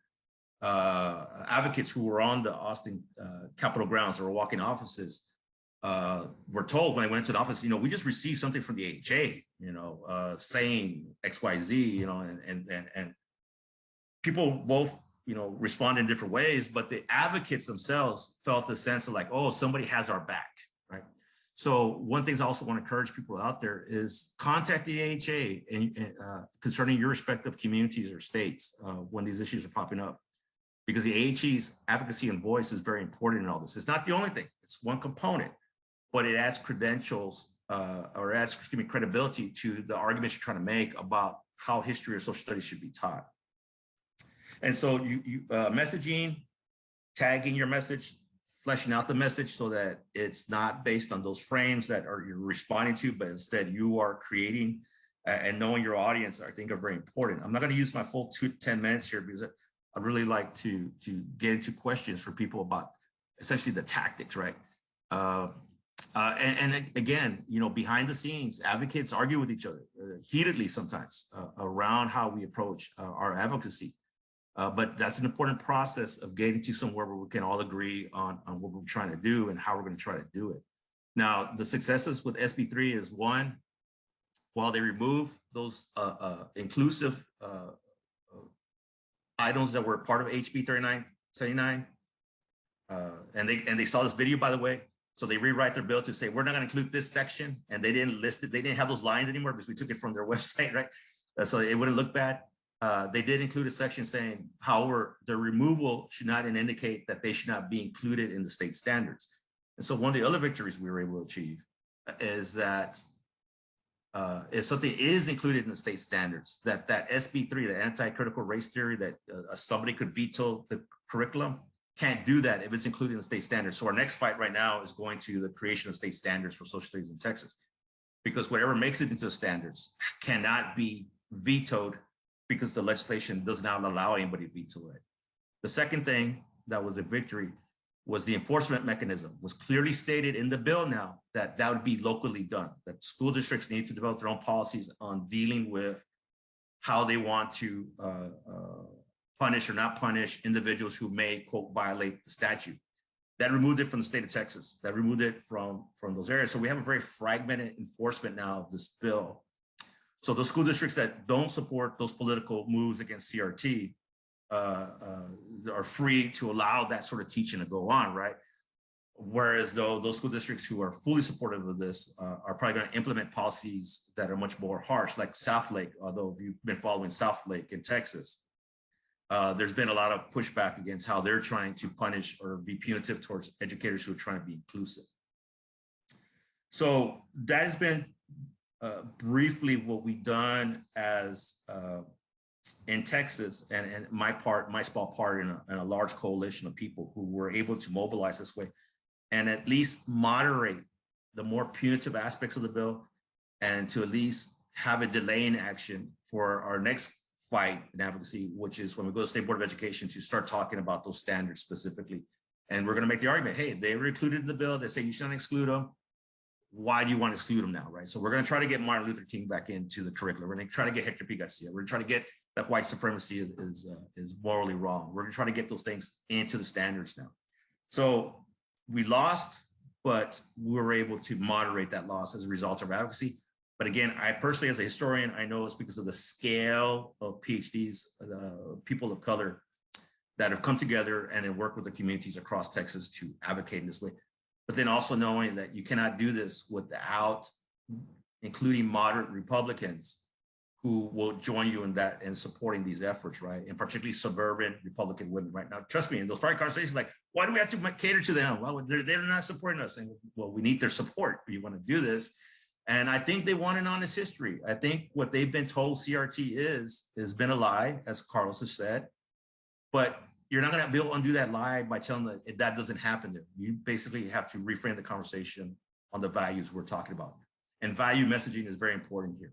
advocates who were on the Austin Capitol grounds or were walking offices were told when they went to the office, we just received something from the AHA, saying XYZ, and people both, respond in different ways, but the advocates themselves felt a sense of like, oh, somebody has our back, right? So one thing I also want to encourage people out there is contact the AHA and concerning your respective communities or states when these issues are popping up, because the AHA's advocacy and voice is very important in all this. It's not the only thing, it's one component, but it adds credentials or adds, credibility to the arguments you're trying to make about how history or social studies should be taught. And so messaging, tagging your message, fleshing out the message so that it's not based on those frames that you're responding to, but instead you are creating and knowing your audience, I think, are very important. I'm not going to use my full 10 minutes here because I'd really like to get into questions for people about essentially the tactics, right? And again, behind the scenes, advocates argue with each other heatedly sometimes around how we approach our advocacy. But that's an important process of getting to somewhere where we can all agree on what we're trying to do and how we're going to try to do it. Now, the successes with SB3 is one, while they remove those inclusive items that were part of HB 3979, and they saw this video, by the way, so they rewrite their bill to say, we're not going to include this section, and they didn't list it. They didn't have those lines anymore because we took it from their website, right? So it wouldn't look bad. They did include a section saying, however, the removal should not indicate that they should not be included in the state standards. And so one of the other victories we were able to achieve is that if something is included in the state standards, that SB3, the anti-critical race theory, that somebody could veto the curriculum, can't do that if it's included in the state standards. So our next fight right now is going to the creation of state standards for social studies in Texas, because whatever makes it into the standards cannot be vetoed because the legislation does not allow anybody to veto it. The second thing that was a victory was the enforcement mechanism. Was clearly stated in the bill now that that would be locally done, that school districts need to develop their own policies on dealing with how they want to punish or not punish individuals who may, quote, violate the statute. That removed it from the state of Texas. That removed it from those areas. So we have a very fragmented enforcement now of this bill. So those school districts that don't support those political moves against CRT are free to allow that sort of teaching to go on, right? Whereas though those school districts who are fully supportive of this are probably going to implement policies that are much more harsh, like South Lake, although if you've been following South Lake in Texas, there's been a lot of pushback against how they're trying to punish or be punitive towards educators who are trying to be inclusive. So that has been briefly what we've done as in Texas, and my small part in a large coalition of people who were able to mobilize this way and at least moderate the more punitive aspects of the bill, and to at least have a delay in action for our next fight in advocacy, which is when we go to State Board of Education to start talking about those standards specifically. And we're going to make the argument, hey, they were included in the bill. They say you shouldn't exclude them. Why do you want to exclude them now, right? So we're going to try to get Martin Luther King back into the curriculum. We're going to try to get Hector P. Garcia. We're going to try to get that white supremacy is morally wrong. We're going to try to get those things into the standards now. So we lost, but we were able to moderate that loss as a result of advocacy. But again, I personally, as a historian, I know it's because of the scale of PhDs, people of color that have come together and then work with the communities across Texas to advocate in this way. But then also knowing that you cannot do this without including moderate Republicans who will join you in that and supporting these efforts, right? And particularly suburban Republican women right now. Trust me, in those private conversations, like, why do we have to cater to them? Well, they're not supporting us. And well, we need their support. We want to do this. And I think they want an honest history. I think what they've been told CRT has been a lie, as Karlos has said. But you're not going to be able to undo that lie by telling them that doesn't happen there. You basically have to reframe the conversation on the values we're talking about. And value messaging is very important here.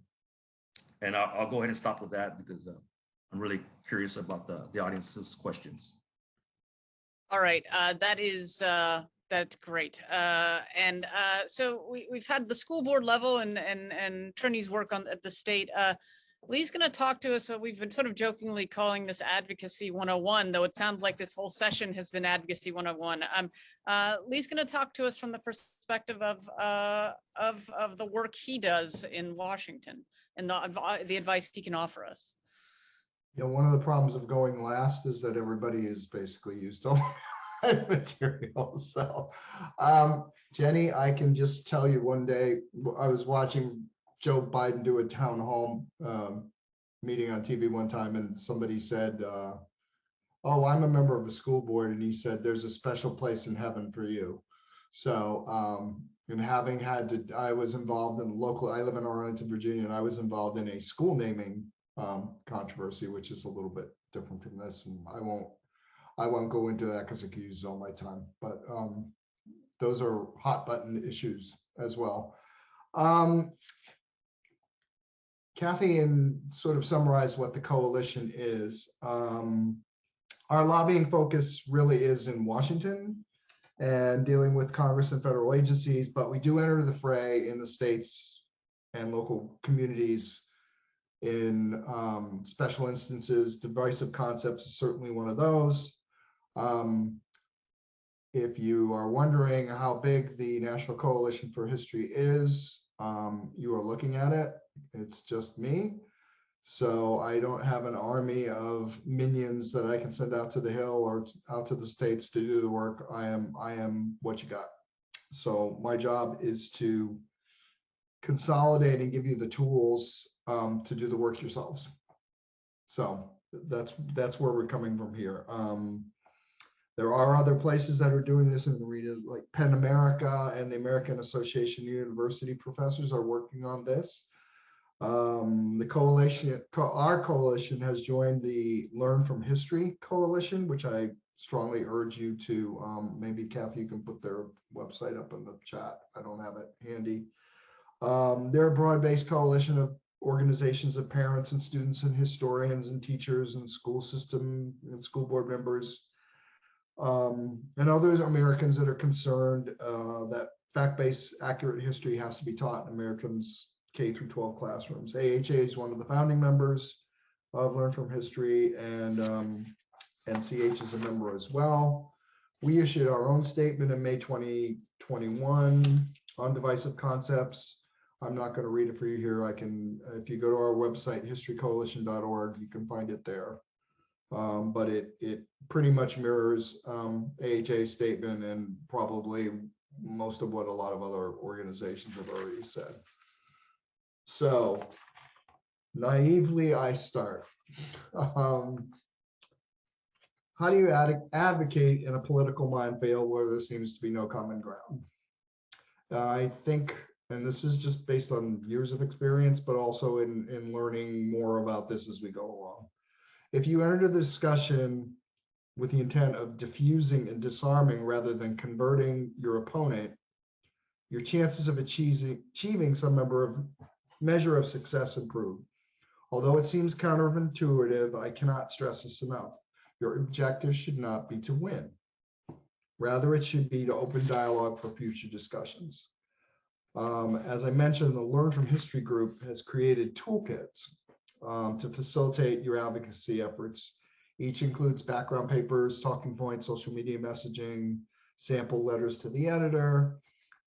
And I'll go ahead and stop with that because I'm really curious about the audience's questions. All right, that's great. So we've had the school board level and Trini's work at the state. Lee's going to talk to us. We've been sort of jokingly calling this Advocacy 101, though it sounds like this whole session has been Advocacy 101. Lee's going to talk to us from the perspective of the work he does in Washington and the advice he can offer us. Yeah, one of the problems of going last is that everybody has basically used all my material. So, Jenny, I can just tell you one day I was watching Joe Biden do a town hall meeting on TV one time, and somebody said, oh, I'm a member of the school board. And he said, there's a special place in heaven for you. So, and having had to, I was involved in local, I live in Arlington, Virginia, and I was involved in a school naming controversy, which is a little bit different from this. And I won't go into that because it could use all my time, but those are hot button issues as well. Kathy sort of summarized what the coalition is. Our lobbying focus really is in Washington and dealing with Congress and federal agencies, but we do enter the fray in the states and local communities in special instances. Divisive concepts is certainly one of those. If you are wondering how big the National Coalition for History is, you are looking at it. It's just me. So I don't have an army of minions that I can send out to the Hill or out to the states to do the work. I am what you got. So my job is to consolidate and give you the tools to do the work yourselves. So that's where we're coming from here. There are other places that are doing this in the region, like Penn America and the American Association of University Professors are working on this. The coalition, our coalition has joined the Learn from History Coalition, which I strongly urge you to, maybe Kathy, you can put their website up in the chat. I don't have it handy. They're a broad-based coalition of organizations of parents and students and historians and teachers and school system and school board members. And other Americans that are concerned that fact-based accurate history has to be taught in Americans K through 12 classrooms. AHA is one of the founding members of Learn from History, and NCH is a member as well. We issued our own statement in May 2021 on divisive concepts. I'm not going to read it for you here. I can, if you go to our website, historycoalition.org, you can find it there. But it pretty much mirrors AHA's statement and probably most of what a lot of other organizations have already said. So naively, I start. How do you advocate in a political minefield where there seems to be no common ground? I think, and this is just based on years of experience, but also in learning more about this as we go along. If you enter the discussion with the intent of diffusing and disarming rather than converting your opponent, your chances of achieving some measure of success improve. Although it seems counterintuitive, I cannot stress this enough. Your objective should not be to win. Rather, it should be to open dialogue for future discussions. As I mentioned, the Learn from History group has created toolkits to facilitate your advocacy efforts. Each includes background papers, talking points, social media messaging, sample letters to the editor,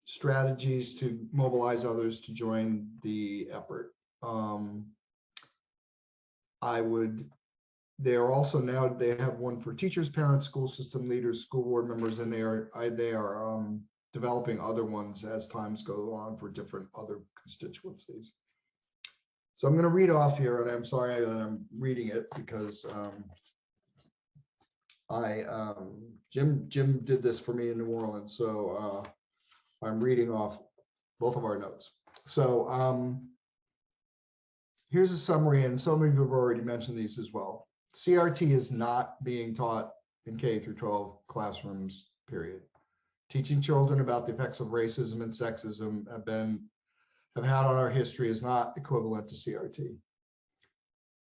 strategies to mobilize others to join the effort. They are also now, they have one for teachers, parents, school system leaders, school board members, and they are developing other ones as times go on for different other constituencies. So I'm going to read off here, and I'm sorry that I'm reading it because Jim did this for me in New Orleans, so I'm reading off both of our notes. So here's a summary, and some of you have already mentioned these as well. CRT is not being taught in K through 12 classrooms, period. Teaching children about the effects of racism and sexism have had on our history is not equivalent to CRT.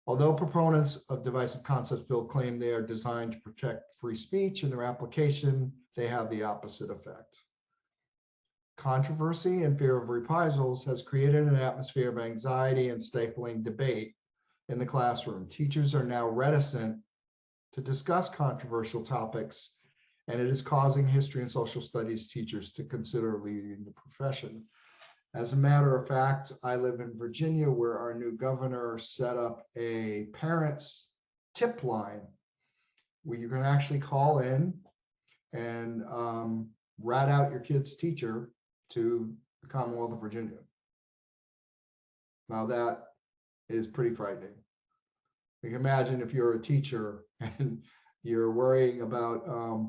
Although proponents of divisive concepts bill claim they are designed to protect free speech in their application, they have the opposite effect. Controversy and fear of reprisals has created an atmosphere of anxiety and stifling debate in the classroom. Teachers are now reticent to discuss controversial topics, and it is causing history and social studies teachers to consider leaving the profession. As a matter of fact, I live in Virginia, where our new governor set up a parents tip line where you can actually call in and rat out your kid's teacher to the Commonwealth of Virginia. Now that is pretty frightening. You can imagine if you're a teacher and you're worrying about,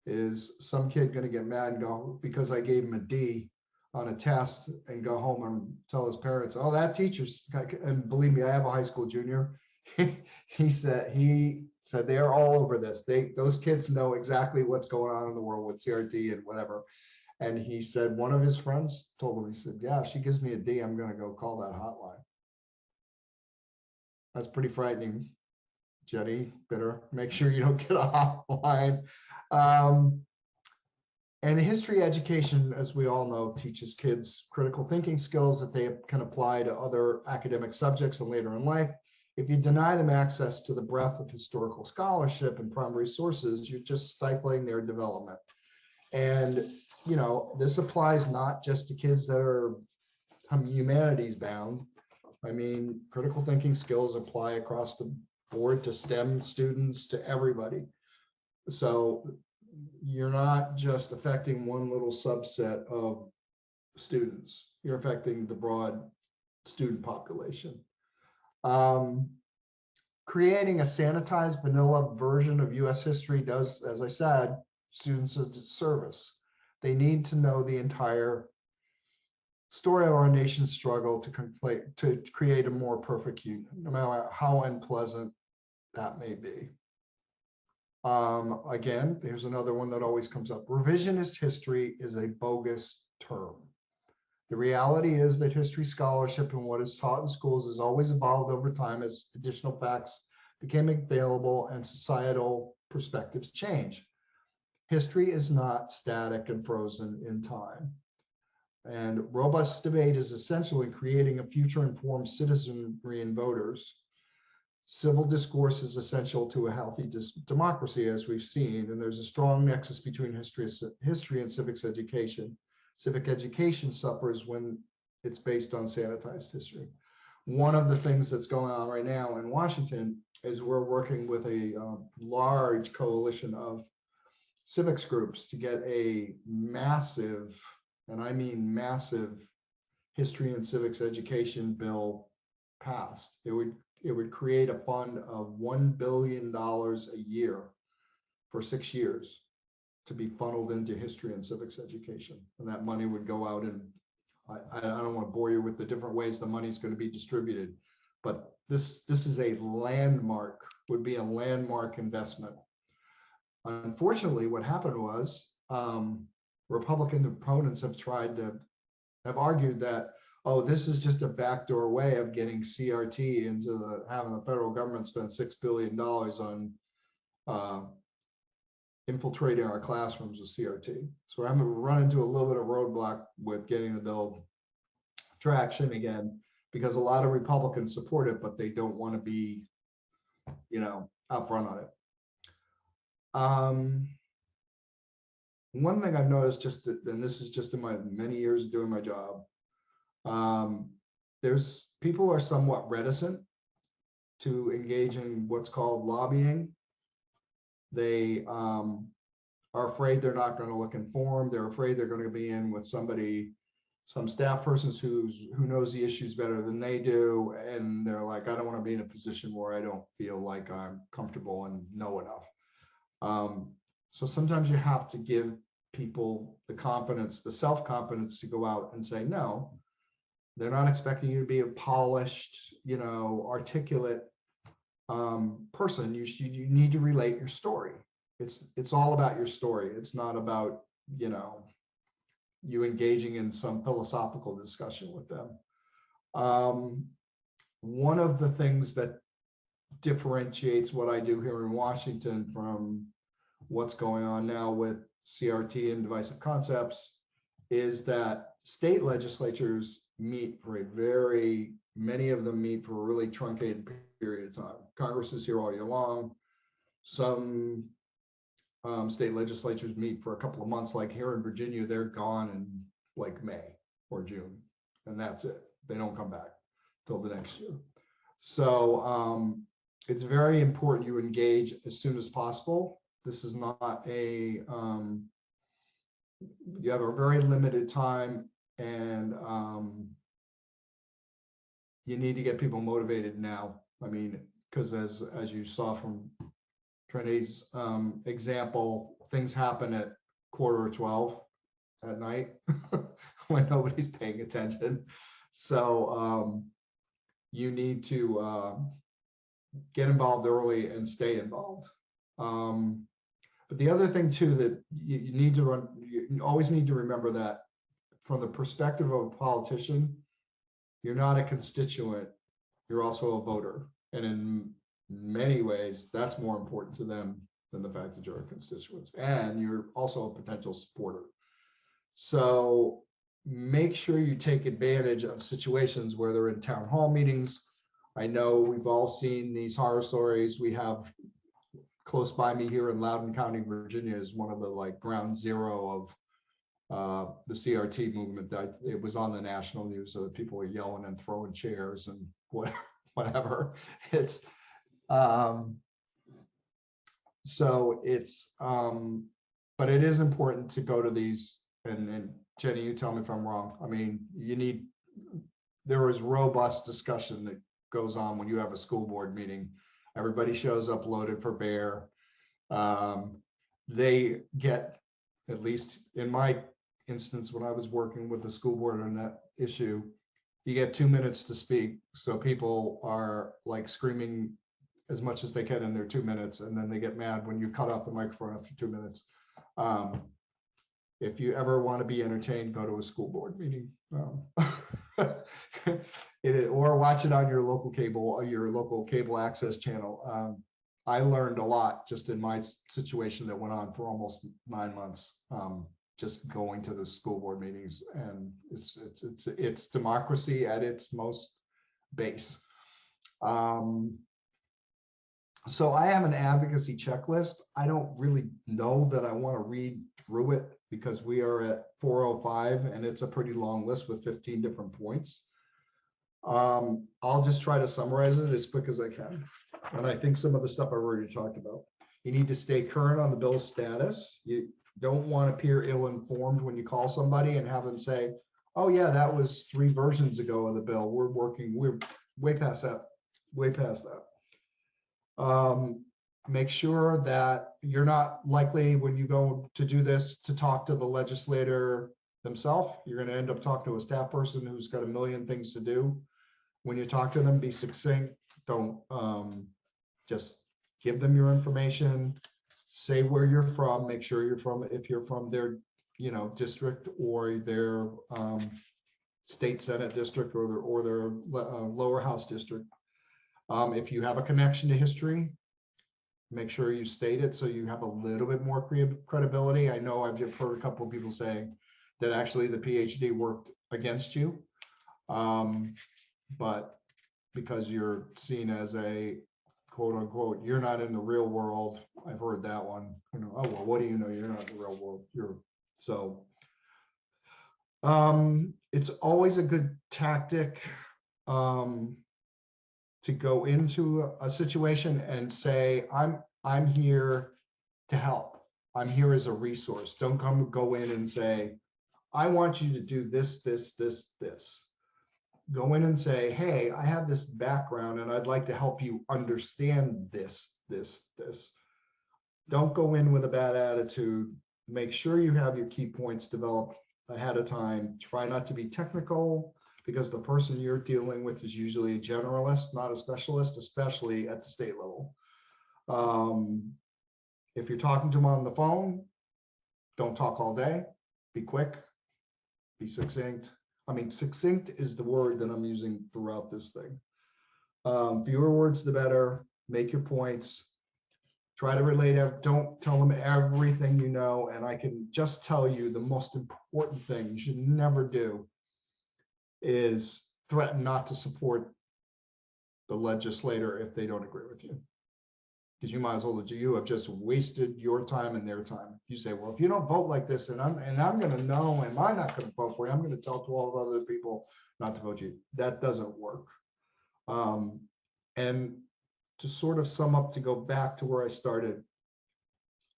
is some kid going to get mad and go, because I gave him a D on a test, and go home and tell his parents, oh, that teacher's, and believe me, I have a high school junior. he said they're all over this. Those kids know exactly what's going on in the world with CRT and whatever. And he said one of his friends told him, he said, yeah, if she gives me a D, I'm going to go call that hotline. That's pretty frightening. Jenny, better make sure you don't get a hotline. And history education, as we all know, teaches kids critical thinking skills that they can apply to other academic subjects and later in life. If you deny them access to the breadth of historical scholarship and primary sources, you're just stifling their development. And, you know, this applies not just to kids that are humanities bound. I mean, critical thinking skills apply across the board to STEM students, to everybody. So you're not just affecting one little subset of students, you're affecting the broad student population. Creating a sanitized vanilla version of US history does, as I said, students a disservice. They need to know the entire story of our nation's struggle to create a more perfect union, no matter how unpleasant that may be. Again, here's another one that always comes up. Revisionist history is a bogus term. The reality is that history scholarship and what is taught in schools has always evolved over time as additional facts became available and societal perspectives change. History is not static and frozen in time. And robust debate is essential in creating a future-informed citizenry and voters. Civil discourse is essential to a healthy democracy, as we've seen, and there's a strong nexus between history and civics education. Civic education suffers when it's based on sanitized history. One of the things that's going on right now in Washington is we're working with a large coalition of civics groups to get a massive, and I mean massive, history and civics education bill passed. It would create a fund of $1 billion a year for 6 years to be funneled into history and civics education. And that money would go out, and I don't want to bore you with the different ways the money's going to be distributed, but this is a landmark, would be a landmark investment. Unfortunately, what happened was Republican opponents have argued that, oh, this is just a backdoor way of getting CRT into having the federal government spend $6 billion on infiltrating our classrooms with CRT. So we're having to run into a little bit of roadblock with getting the bill traction again, because a lot of Republicans support it, but they don't want to be, out front on it. One thing I've noticed, and this is just in my many years of doing my job, people are somewhat reticent to engage in what's called lobbying. They are afraid they're not going to look informed. They're afraid they're going to be in with some staff persons who knows the issues better than they do, and they're like, I don't want to be in a position where I don't feel like I'm comfortable and know enough. So sometimes you have to give people the confidence, the self-confidence to go out and say, no, they're not expecting you to be a polished, articulate person. You need to relate your story. It's all about your story. It's not about, you engaging in some philosophical discussion with them. One of the things that differentiates what I do here in Washington from what's going on now with CRT and divisive concepts is that state legislatures meet for many of them meet for a really truncated period of time. Congress is here all year long. Some state legislatures meet for a couple of months, like here in Virginia, they're gone in like May or June, and that's it. They don't come back till the next year. So it's very important you engage as soon as possible. This is not you have a very limited time, and you need to get people motivated now. I mean, because as you saw from Trinity's example, things happen at 11:45 at night when nobody's paying attention. So you need to get involved early and stay involved. But the other thing too that you always need to remember that from the perspective of a politician, you're not a constituent, you're also a voter. And in many ways, that's more important to them than the fact that you're a constituent. And you're also a potential supporter. So make sure you take advantage of situations where they're in town hall meetings. I know we've all seen these horror stories. We have close by me here in Loudoun County, Virginia, is one of the ground zero of the CRT movement. That it was on the national news, so that people were yelling and throwing chairs and whatever. It's so it's but it is important to go to these, and Jenny, you tell me if I'm wrong. I mean, there is robust discussion that goes on when you have a school board meeting. Everybody shows up loaded for bear. They get, at least in my instance, when I was working with the school board on that issue, you get 2 minutes to speak. So people are screaming as much as they can in their 2 minutes, and then they get mad when you cut off the microphone after 2 minutes. If you ever want to be entertained, go to a school board meeting. Or watch it on your local cable access channel. I learned a lot just in my situation that went on for almost 9 months, just going to the school board meetings, and it's democracy at its most base. So I have an advocacy checklist. I don't really know that I want to read through it because we are at 4:05 and it's a pretty long list with 15 different points. I'll just try to summarize it as quick as I can. And I think some of the stuff I've already talked about. You need to stay current on the bill's status. You don't want to appear ill-informed when you call somebody and have them say, oh yeah, that was 3 versions ago of the bill. We're way past that, Make sure that you're not likely, when you go to do this, to talk to the legislator themselves. You're going to end up talking to a staff person who's got a million things to do. when you talk to them, be succinct. Don't just give them your information. Say where you're from. Make sure you're from, if you're from their, district or their state senate district or their lower house district. If you have a connection to history, make sure you state it so you have a little bit more credibility. I know I've just heard a couple of people saying that actually the PhD worked against you. But because you're seen as a quote unquote, you're not in the real world. I've heard that one, oh, well, what do you know? You're not in the real world. It's always a good tactic to go into a situation and say, I'm here to help. I'm here as a resource. Don't go in and say, I want you to do this, this, this, this. Go in and say, hey, I have this background and I'd like to help you understand this, this, this. Don't go in with a bad attitude. Make sure you have your key points developed ahead of time. Try not to be technical, because the person you're dealing with is usually a generalist, not a specialist, especially at the state level. If you're talking to them on the phone, don't talk all day. Be quick, be succinct. I mean, succinct is the word that I'm using throughout this thing. Fewer words, the better. Make your points. Try to relate. Don't tell them everything you know. And I can just tell you the most important thing you should never do is threaten not to support the legislator if they don't agree with you. Because you might as well, you have just wasted your time and their time. You say, well, if you don't vote like this, and I'm going to know, am I not going to vote for you? I'm going to tell 12 other people not to vote you. That doesn't work. And to sort of sum up, to go back to where I started,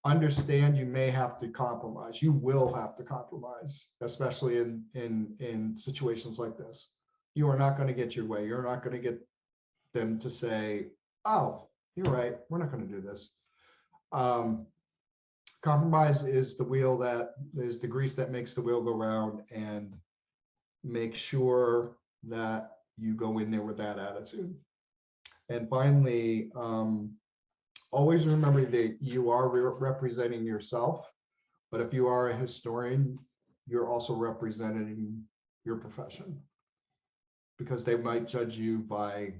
understand you may have to compromise. You will have to compromise, especially in situations like this. You are not going to get your way. You're not going to get them to say, oh, you're right, we're not going to do this. Compromise is the wheel that is the grease that makes the wheel go round, and make sure that you go in there with that attitude. And finally, always remember that you are representing yourself, but if you are a historian, you're also representing your profession, because they might judge you by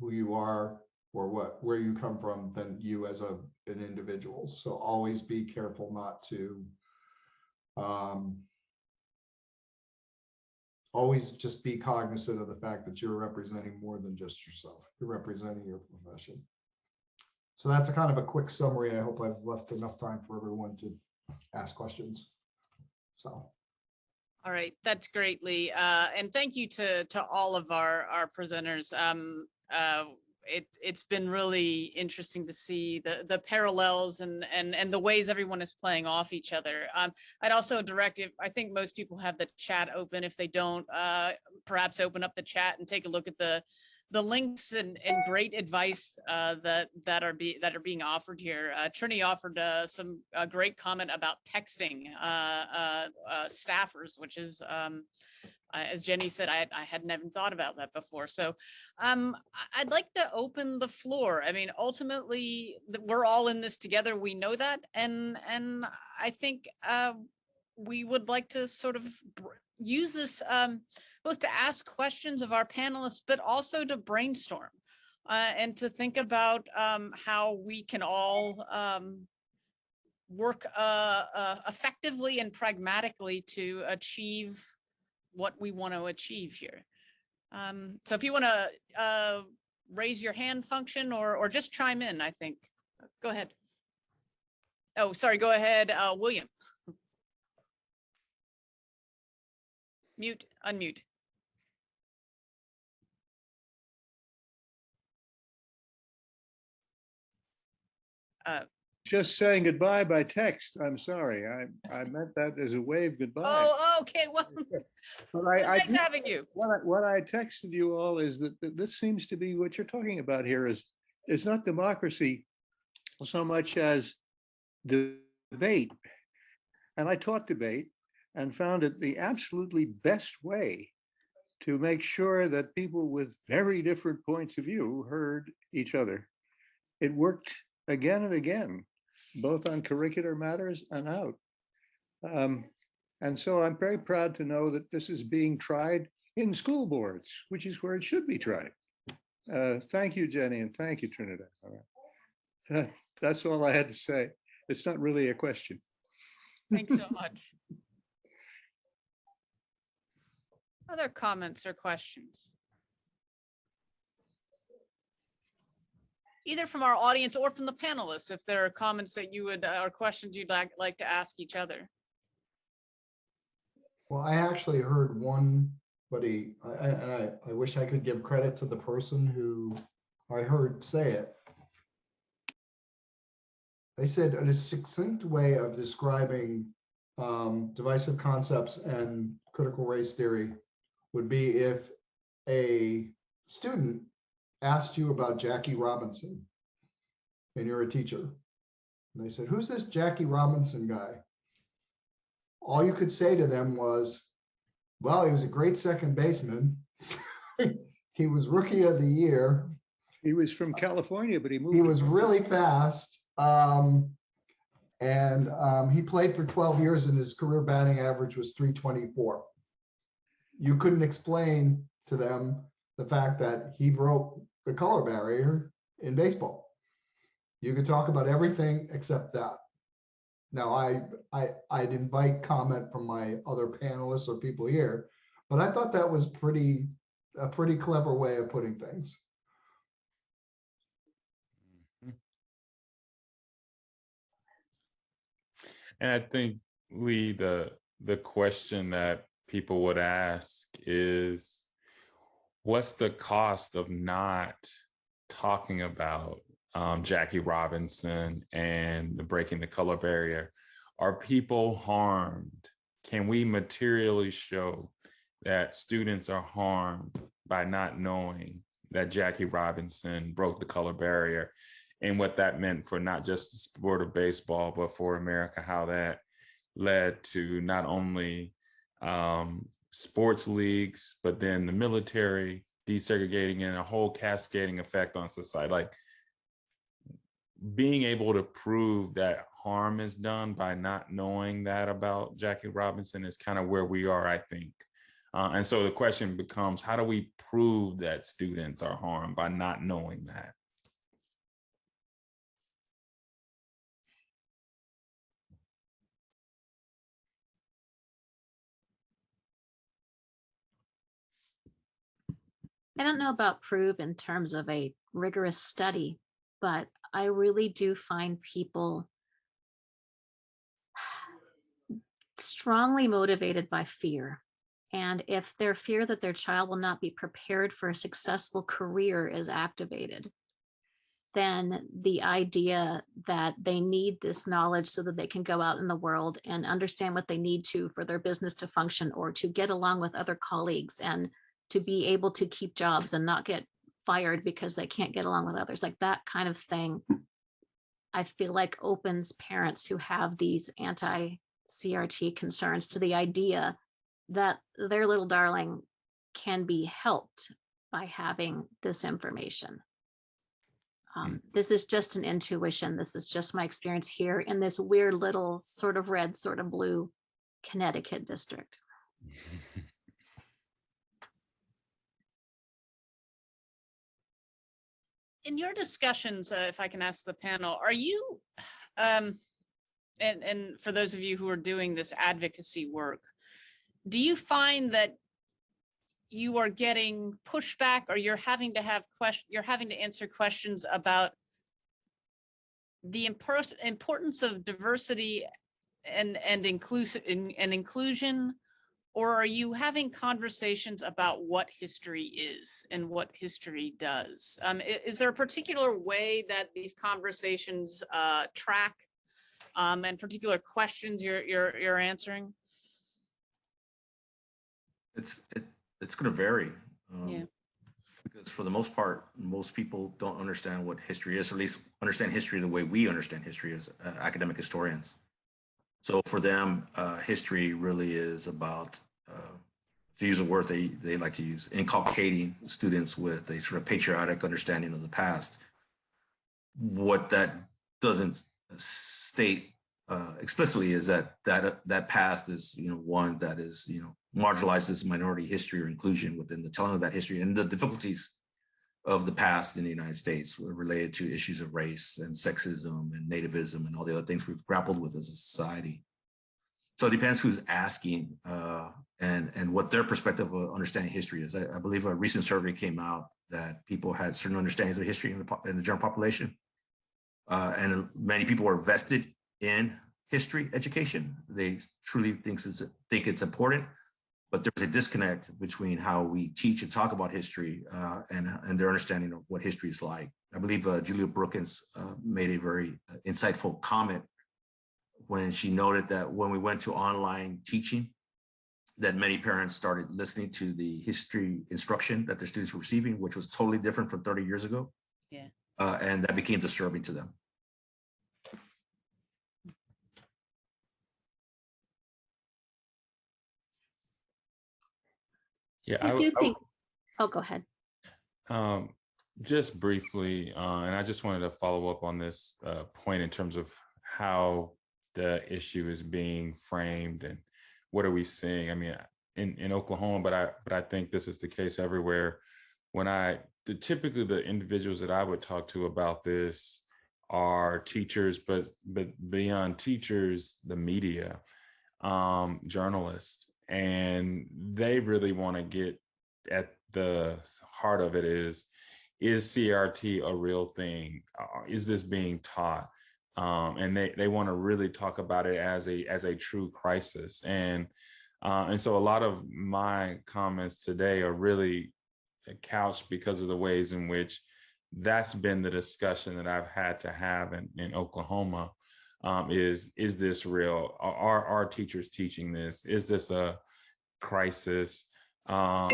who you are or where you come from than you as an individual. So always be careful not to always just be cognizant of the fact that you're representing more than just yourself. You're representing your profession. So that's a kind of a quick summary. I hope I've left enough time for everyone to ask questions. So. All right, that's great, Lee. And thank you to all of our presenters. It's been really interesting to see the parallels and the ways everyone is playing off each other. I'd also direct, I think most people have the chat open. If they don't, perhaps open up the chat and take a look at the links and great advice that are being offered here. Trini offered some great comment about texting staffers, which is, as Jenny said, I hadn't even thought about that before. So I'd like to open the floor. I mean, ultimately, we're all in this together. We know that. And I think we would like to sort of use this both to ask questions of our panelists, but also to brainstorm and to think about how we can all work effectively and pragmatically to achieve what we want to achieve here. So if you want to raise your hand function or just chime in, I think. Go ahead. Oh, sorry, go ahead, William. Mute, unmute. Just saying goodbye by text. I'm sorry. I meant that as a wave goodbye. Oh, okay. Well, but nice having you. What I texted you all is that this seems to be what you're talking about here is not democracy so much as debate. And I taught debate and found it the absolutely best way to make sure that people with very different points of view heard each other. It worked again and again, both on curricular matters and out. And so I'm very proud to know that this is being tried in school boards, which is where it should be tried. Thank you, Jenny, and thank you, Trinidad. That's all I had to say. It's not really a question. Thanks so much. Other comments or questions? Either from our audience or from the panelists, if there are comments that you would, or questions you'd like to ask each other. Well, I actually heard I wish I could give credit to the person who I heard say it. They said in a succinct way of describing divisive concepts and critical race theory would be if a student asked you about Jackie Robinson and you're a teacher. And they said, who's this Jackie Robinson guy? All you could say to them was, well, he was a great second baseman. He was rookie of the year. He was from California, but he moved. He was really fast. He played for 12 years and his career batting average was 324. You couldn't explain to them the fact that he broke the color barrier in baseball. You could talk about everything except that. Now, I'd invite comment from my other panelists or people here, but I thought that was a pretty clever way of putting things. And I think, Lee, the question that people would ask is, what's the cost of not talking about Jackie Robinson and the breaking the color barrier? Are people harmed? Can we materially show that students are harmed by not knowing that Jackie Robinson broke the color barrier and what that meant for not just the sport of baseball, but for America, how that led to not only sports leagues, but then the military desegregating and a whole cascading effect on society? Like, being able to prove that harm is done by not knowing that about Jackie Robinson is kind of where we are, I think. And so the question becomes, how do we prove that students are harmed by not knowing that? I don't know about prove in terms of a rigorous study, but I really do find people strongly motivated by fear. And if their fear that their child will not be prepared for a successful career is activated, then the idea that they need this knowledge so that they can go out in the world and understand what they need to for their business to function, or to get along with other colleagues and to be able to keep jobs and not get fired because they can't get along with others, like that kind of thing, I feel like opens parents who have these anti-CRT concerns to the idea that their little darling can be helped by having this information. This is just an intuition. This is just my experience here in this weird little sort of red, sort of blue Connecticut district. In your discussions, if I can ask the panel, are you, and for those of you who are doing this advocacy work, do you find that you are getting pushback, or you're having to answer questions about the importance of diversity and inclusion, or are you having conversations about what history is and what history does? Is there a particular way that these conversations track, and particular questions you're answering? It's going to vary. Yeah. Because for the most part, most people don't understand what history is, or at least understand history the way we understand history as academic historians. So for them, history really is about to use a word they like to use, inculcating students with a sort of patriotic understanding of the past. What that doesn't state explicitly is that past is, one that is, marginalizes minority history or inclusion within the telling of that history, and the difficulties of the past in the United States were related to issues of race and sexism and nativism and all the other things we've grappled with as a society. So it depends who's asking and what their perspective of understanding history is. I believe a recent survey came out that people had certain understandings of history in the general population. And many people are vested in history education. They truly think it's important, but there's a disconnect between how we teach and talk about history and their understanding of what history is like. I believe Julia Brookins made a very insightful comment when she noted that when we went to online teaching, that many parents started listening to the history instruction that their students were receiving, which was totally different from 30 years ago. Yeah. And that became disturbing to them. Yeah, I do think, oh, go ahead. Just briefly, and I just wanted to follow up on this point in terms of how the issue is being framed and what are we seeing? I mean, in Oklahoma, but I think this is the case everywhere. Typically the individuals that I would talk to about this are teachers, but beyond teachers, the media, journalists, and they really want to get at the heart of it is CRT a real thing? Is this being taught? And they want to really talk about it as a true crisis. And so a lot of my comments today are really couched because of the ways in which that's been the discussion that I've had to have in Oklahoma. Is this real? Are teachers teaching this? Is this a crisis? The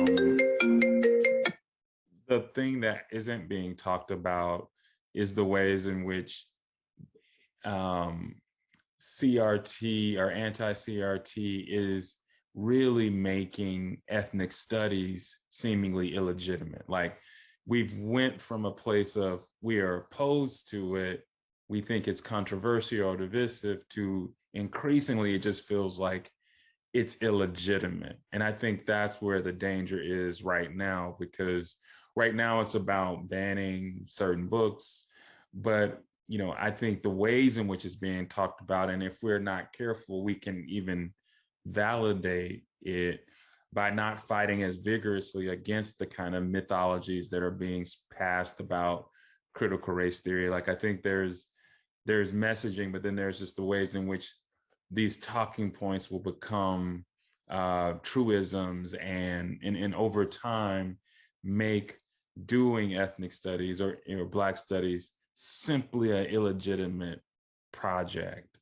thing that isn't being talked about is the ways in which CRT or anti-CRT is really making ethnic studies seemingly illegitimate. Like we've went from a place of we are opposed to it, we think it's controversial or divisive, to increasingly it just feels like it's illegitimate. And I think that's where the danger is right now, because right now it's about banning certain books, but I think the ways in which it's being talked about, and if we're not careful, we can even validate it by not fighting as vigorously against the kind of mythologies that are being passed about critical race theory. Like I think there's messaging, but then there's just the ways in which these talking points will become truisms and over time make doing ethnic studies or Black studies simply an illegitimate project.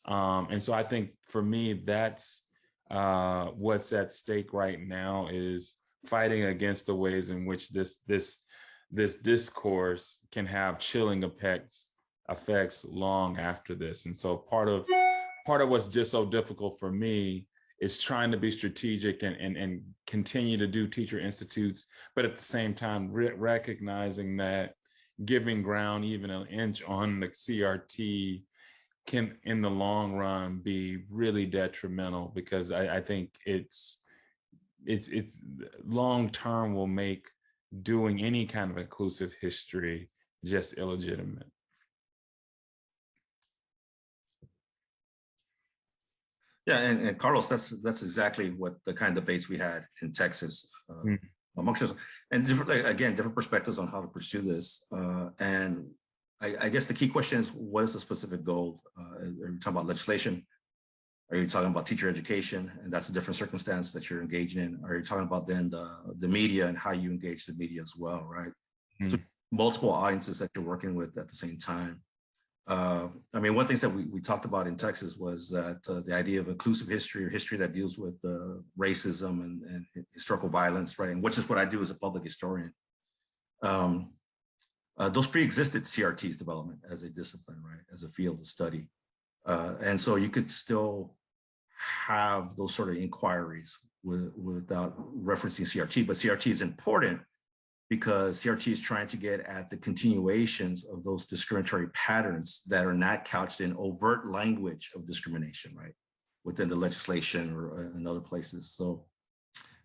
And so I think for me, that's what's at stake right now, is fighting against the ways in which this discourse can have chilling effects long after this. And so part of what's just so difficult for me is trying to be strategic and continue to do teacher institutes, but at the same time recognizing that giving ground even an inch on the CRT can in the long run be really detrimental, because I think it's long term will make doing any kind of inclusive history just illegitimate. Yeah, and Karlos, that's exactly what the kind of debates we had in Texas amongst us, and different perspectives on how to pursue this. And I guess the key question is, what is the specific goal? Are you talking about legislation? Are you talking about teacher education? And that's a different circumstance that you're engaged in. Are you talking about then the media and how you engage the media as well, right? So multiple audiences that you're working with at the same time. I mean, one of the things that we talked about in Texas was that the idea of inclusive history, or history that deals with racism and historical violence, right? And which is what I do as a public historian. Those pre-existed CRT's development as a discipline, right? As a field of study. And so you could still have those sort of inquiries without referencing CRT, but CRT is important because CRT is trying to get at the continuations of those discriminatory patterns that are not couched in overt language of discrimination, right? Within the legislation or in other places. So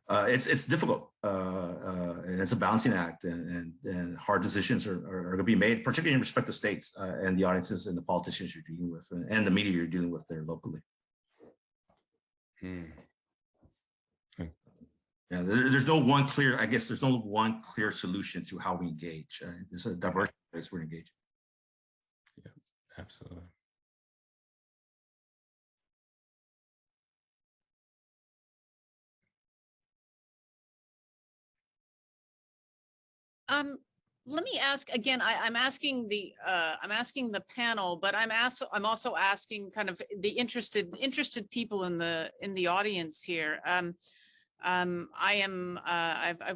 it's difficult and it's a balancing act, and hard decisions are going to be made, particularly in respect to states and the audiences and the politicians you're dealing with and the media you're dealing with there locally. Yeah, there's no one clear, I guess there's no one clear solution to how we engage. It's a diverse place we're engaging. Yeah, absolutely. Let me ask again. I'm asking the panel, but I'm also asking kind of the interested people in the audience here. I've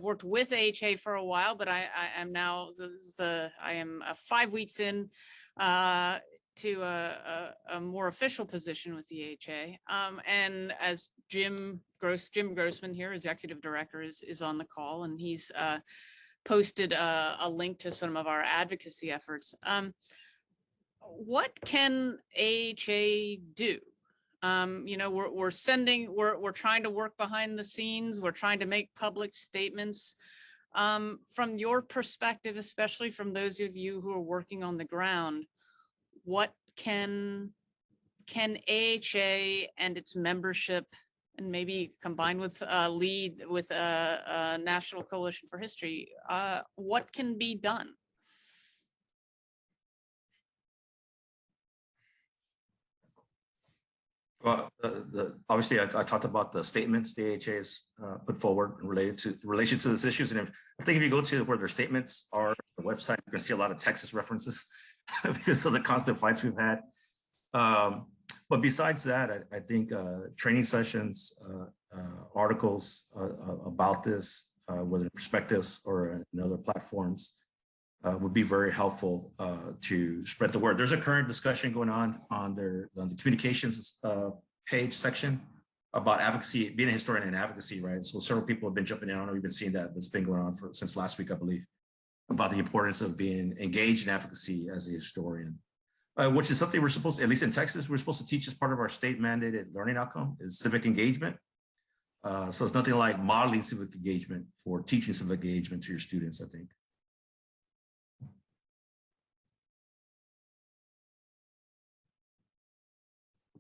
worked with AHA for a while, but I am now, I am 5 weeks in to a more official position with the AHA. And as Jim Grossman here, executive director, is on the call, and he's posted a link to some of our advocacy efforts. What can AHA do? You know, we're trying to work behind the scenes. We're trying to make public statements. From your perspective, especially from those of you who are working on the ground, what can AHA and its membership, and maybe combined with LEAD, with National Coalition for History, what can be done? Well, obviously, I talked about the statements the AHA has put forward in relation to these issues. And I think if you go to where their statements are on the website, you're going to see a lot of Texas references because of the constant fights we've had. But besides that, I think training sessions, articles about this, whether perspectives or in other platforms, would be very helpful to spread the word. There's a current discussion going on the communications page section about advocacy, being a historian and advocacy, right? So several people have been jumping in. I don't know if you've been seeing that, but it's been going on since last week, I believe, about the importance of being engaged in advocacy as a historian, which is something we're supposed to, at least in Texas, we're supposed to teach as part of our state mandated learning outcome, is civic engagement. So it's nothing like modeling civic engagement for teaching civic engagement to your students, I think.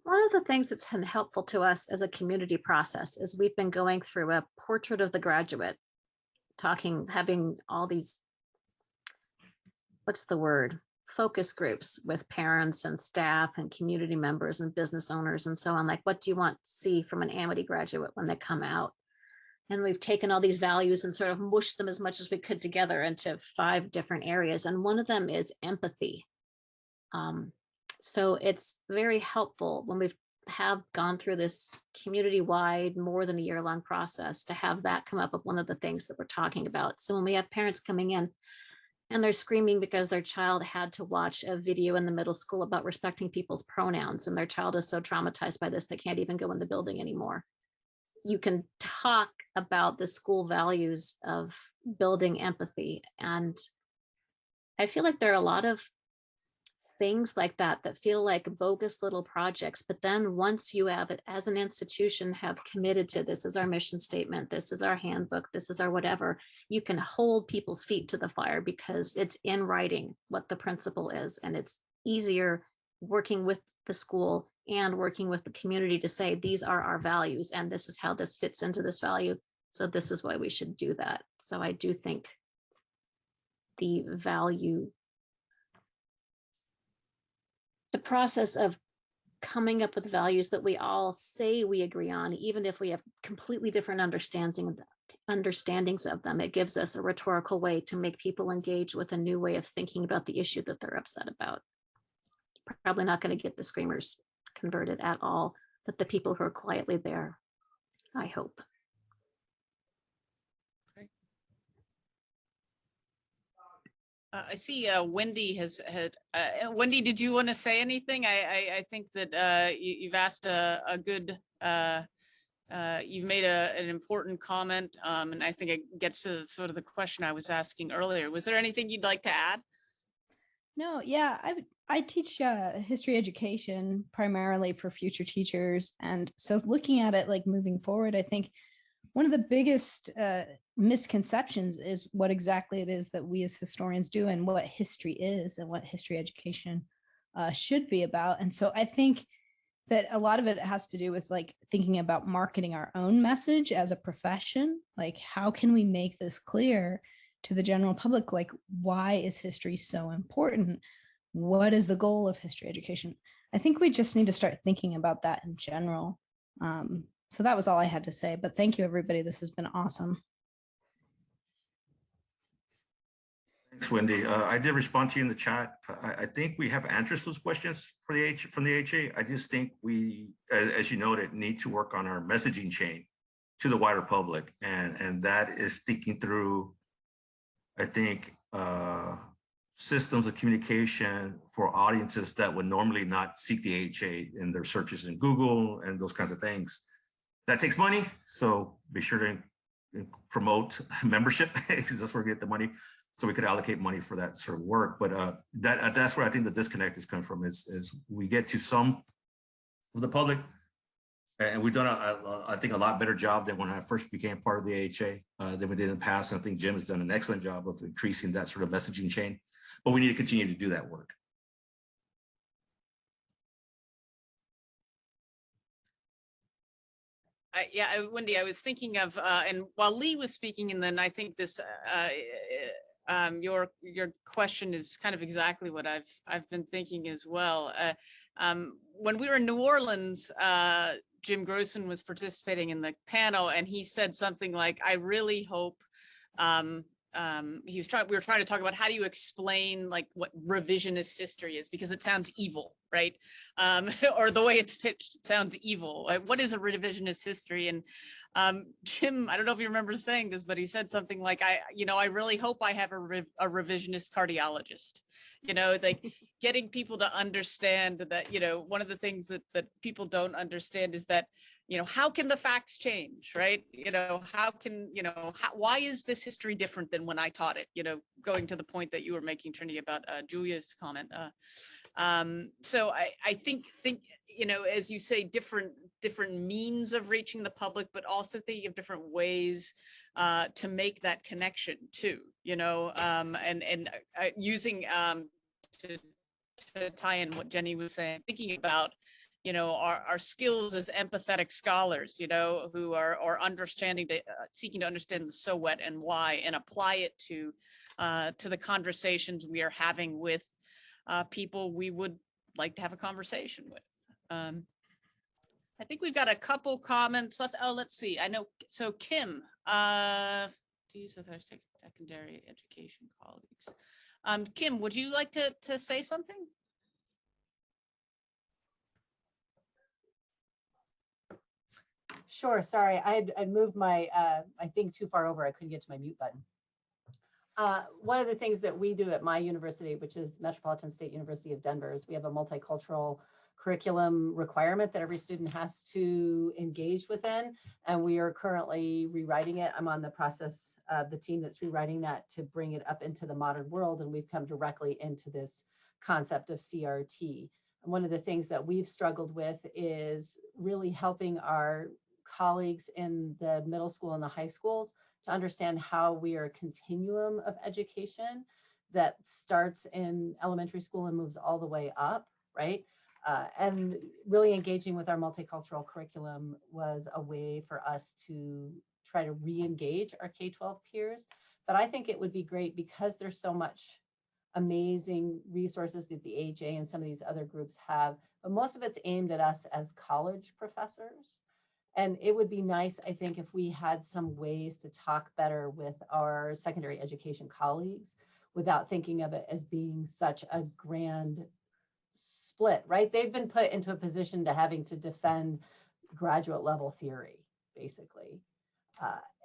One of the things that's been helpful to us as a community process is we've been going through a portrait of the graduate, having all these, what's the word, focus groups with parents and staff and community members and business owners and so on. Like, what do you want to see from an Amity graduate when they come out? And we've taken all these values and sort of mushed them as much as we could together into 5 different areas. And one of them is empathy. So it's very helpful when have gone through this community-wide, more than a year-long process, to have that come up with one of the things that we're talking about. So when we have parents coming in and they're screaming because their child had to watch a video in the middle school about respecting people's pronouns, and their child is so traumatized by this, they can't even go in the building anymore. You can talk about the school values of building empathy. And I feel like there are a lot of things like that feel like bogus little projects. But then once you have it as an institution, have committed to this is our mission statement, this is our handbook, this is our whatever, you can hold people's feet to the fire because it's in writing what the principle is. And it's easier working with the school and working with the community to say, these are our values and this is how this fits into this value. So this is why we should do that. So I do think the process of coming up with values that we all say we agree on, even if we have completely different understandings of them, it gives us a rhetorical way to make people engage with a new way of thinking about the issue that they're upset about. Probably not going to get the screamers converted at all, but the people who are quietly there, I hope. I see Wendy has had, Wendy, did you want to say anything? I think that you've asked a good you've made an important comment, and I think it gets to sort of the question I was asking earlier. Was there anything you'd like to add? No, yeah, I teach history education primarily for future teachers. And so looking at it like moving forward, I think one of the biggest misconceptions is what exactly it is that we as historians do and what history is and what history education should be about. And so I think that a lot of it has to do with like thinking about marketing our own message as a profession. Like, how can we make this clear to the general public? Like, why is history so important? What is the goal of history education? I think we just need to start thinking about that in general. So that was all I had to say, but thank you, everybody. This has been awesome. Thanks, Wendy. I did respond to you in the chat. I think we have answers to those questions for from the AHA. I just think we, as you noted, need to work on our messaging chain to the wider public. And that is thinking through, I think, systems of communication for audiences that would normally not seek the AHA in their searches in Google and those kinds of things. That takes money, so be sure to promote membership, because that's where we get the money. So we could allocate money for that sort of work. But that's where I think the disconnect is coming from, is we get to some of the public, and we've done, I think, a lot better job than when I first became part of the AHA than we did in the past. And I think Jim has done an excellent job of increasing that sort of messaging chain, but we need to continue to do that work. Yeah, Wendy, I was thinking of, and while Lee was speaking, and then I think this, your question is kind of exactly what I've been thinking as well. When we were in New Orleans, Jim Grossman was participating in the panel, and he said something like, "I really hope." We were trying to talk about how do you explain like what revisionist history is, because it sounds evil, right? Or the way it's pitched, it sounds evil. What is a revisionist history? And Jim, I don't know if you remember saying this, but he said something like, I really hope I have a revisionist cardiologist, like getting people to understand that, one of the things that people don't understand is that, how can the facts change, right? How can, why is this history different than when I taught it? Going to the point that you were making, Trini, about Julia's comment. So I think, as you say, different means of reaching the public, but also thinking of different ways to make that connection too, and using to tie in what Jenny was saying, thinking about, our skills as empathetic scholars, who are understanding, seeking to understand the so what and why, and apply it to the conversations we are having with people we would like to have a conversation with. I think we've got a couple comments left. Oh, let's see. I know. So Kim, these are our secondary education colleagues. Kim, would you like to say something? Sure. Sorry, I'd moved my I think too far over. I couldn't get to my mute button. One of the things that we do at my university, which is Metropolitan State University of Denver, is we have a multicultural curriculum requirement that every student has to engage within, and we are currently rewriting it. I'm on the process of the team that's rewriting that to bring it up into the modern world, and we've come directly into this concept of CRT. And one of the things that we've struggled with is really helping our colleagues in the middle school and the high schools to understand how we are a continuum of education that starts in elementary school and moves all the way up, right? And really engaging with our multicultural curriculum was a way for us to try to re-engage our K-12 peers. But I think it would be great, because there's so much amazing resources that the AHA and some of these other groups have, but most of it's aimed at us as college professors. And it would be nice, I think, if we had some ways to talk better with our secondary education colleagues without thinking of it as being such a grand split, right? They've been put into a position to having to defend graduate level theory, basically.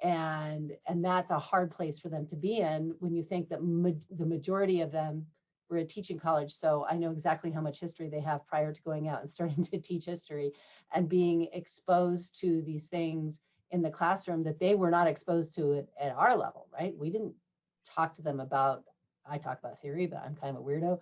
And that's a hard place for them to be in when you think that the majority of them we're a teaching college, so I know exactly how much history they have prior to going out and starting to teach history and being exposed to these things in the classroom that they were not exposed to it at our level, right? We didn't talk to them about, I talk about theory, but I'm kind of a weirdo.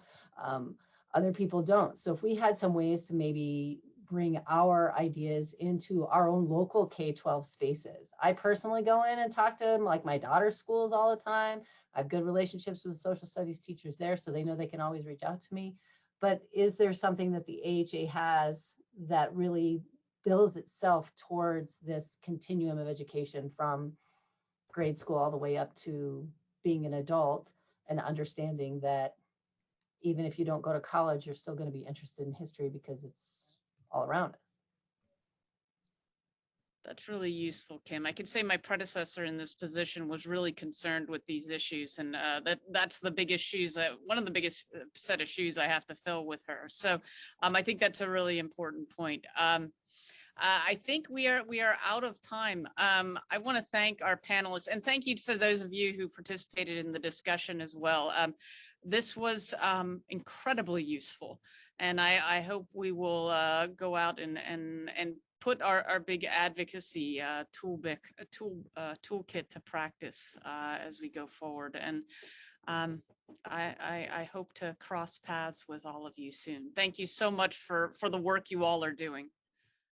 Other people don't. So if we had some ways to maybe bring our ideas into our own local K-12 spaces. I personally go in and talk to them, like my daughter's schools all the time. I have good relationships with social studies teachers there, so they know they can always reach out to me. But is there something that the AHA has that really builds itself towards this continuum of education from grade school all the way up to being an adult and understanding that even if you don't go to college, you're still going to be interested in history because it's all around us. That's really useful, Kim. I can say my predecessor in this position was really concerned with these issues, and that's the biggest shoes, one of the biggest set of shoes I have to fill with her. So I think that's a really important point. I think we are out of time. I want to thank our panelists, and thank you for those of you who participated in the discussion as well. This was incredibly useful, and I hope we will go out and put our big advocacy toolkit to practice as we go forward. And I hope to cross paths with all of you soon. Thank you so much for the work you all are doing.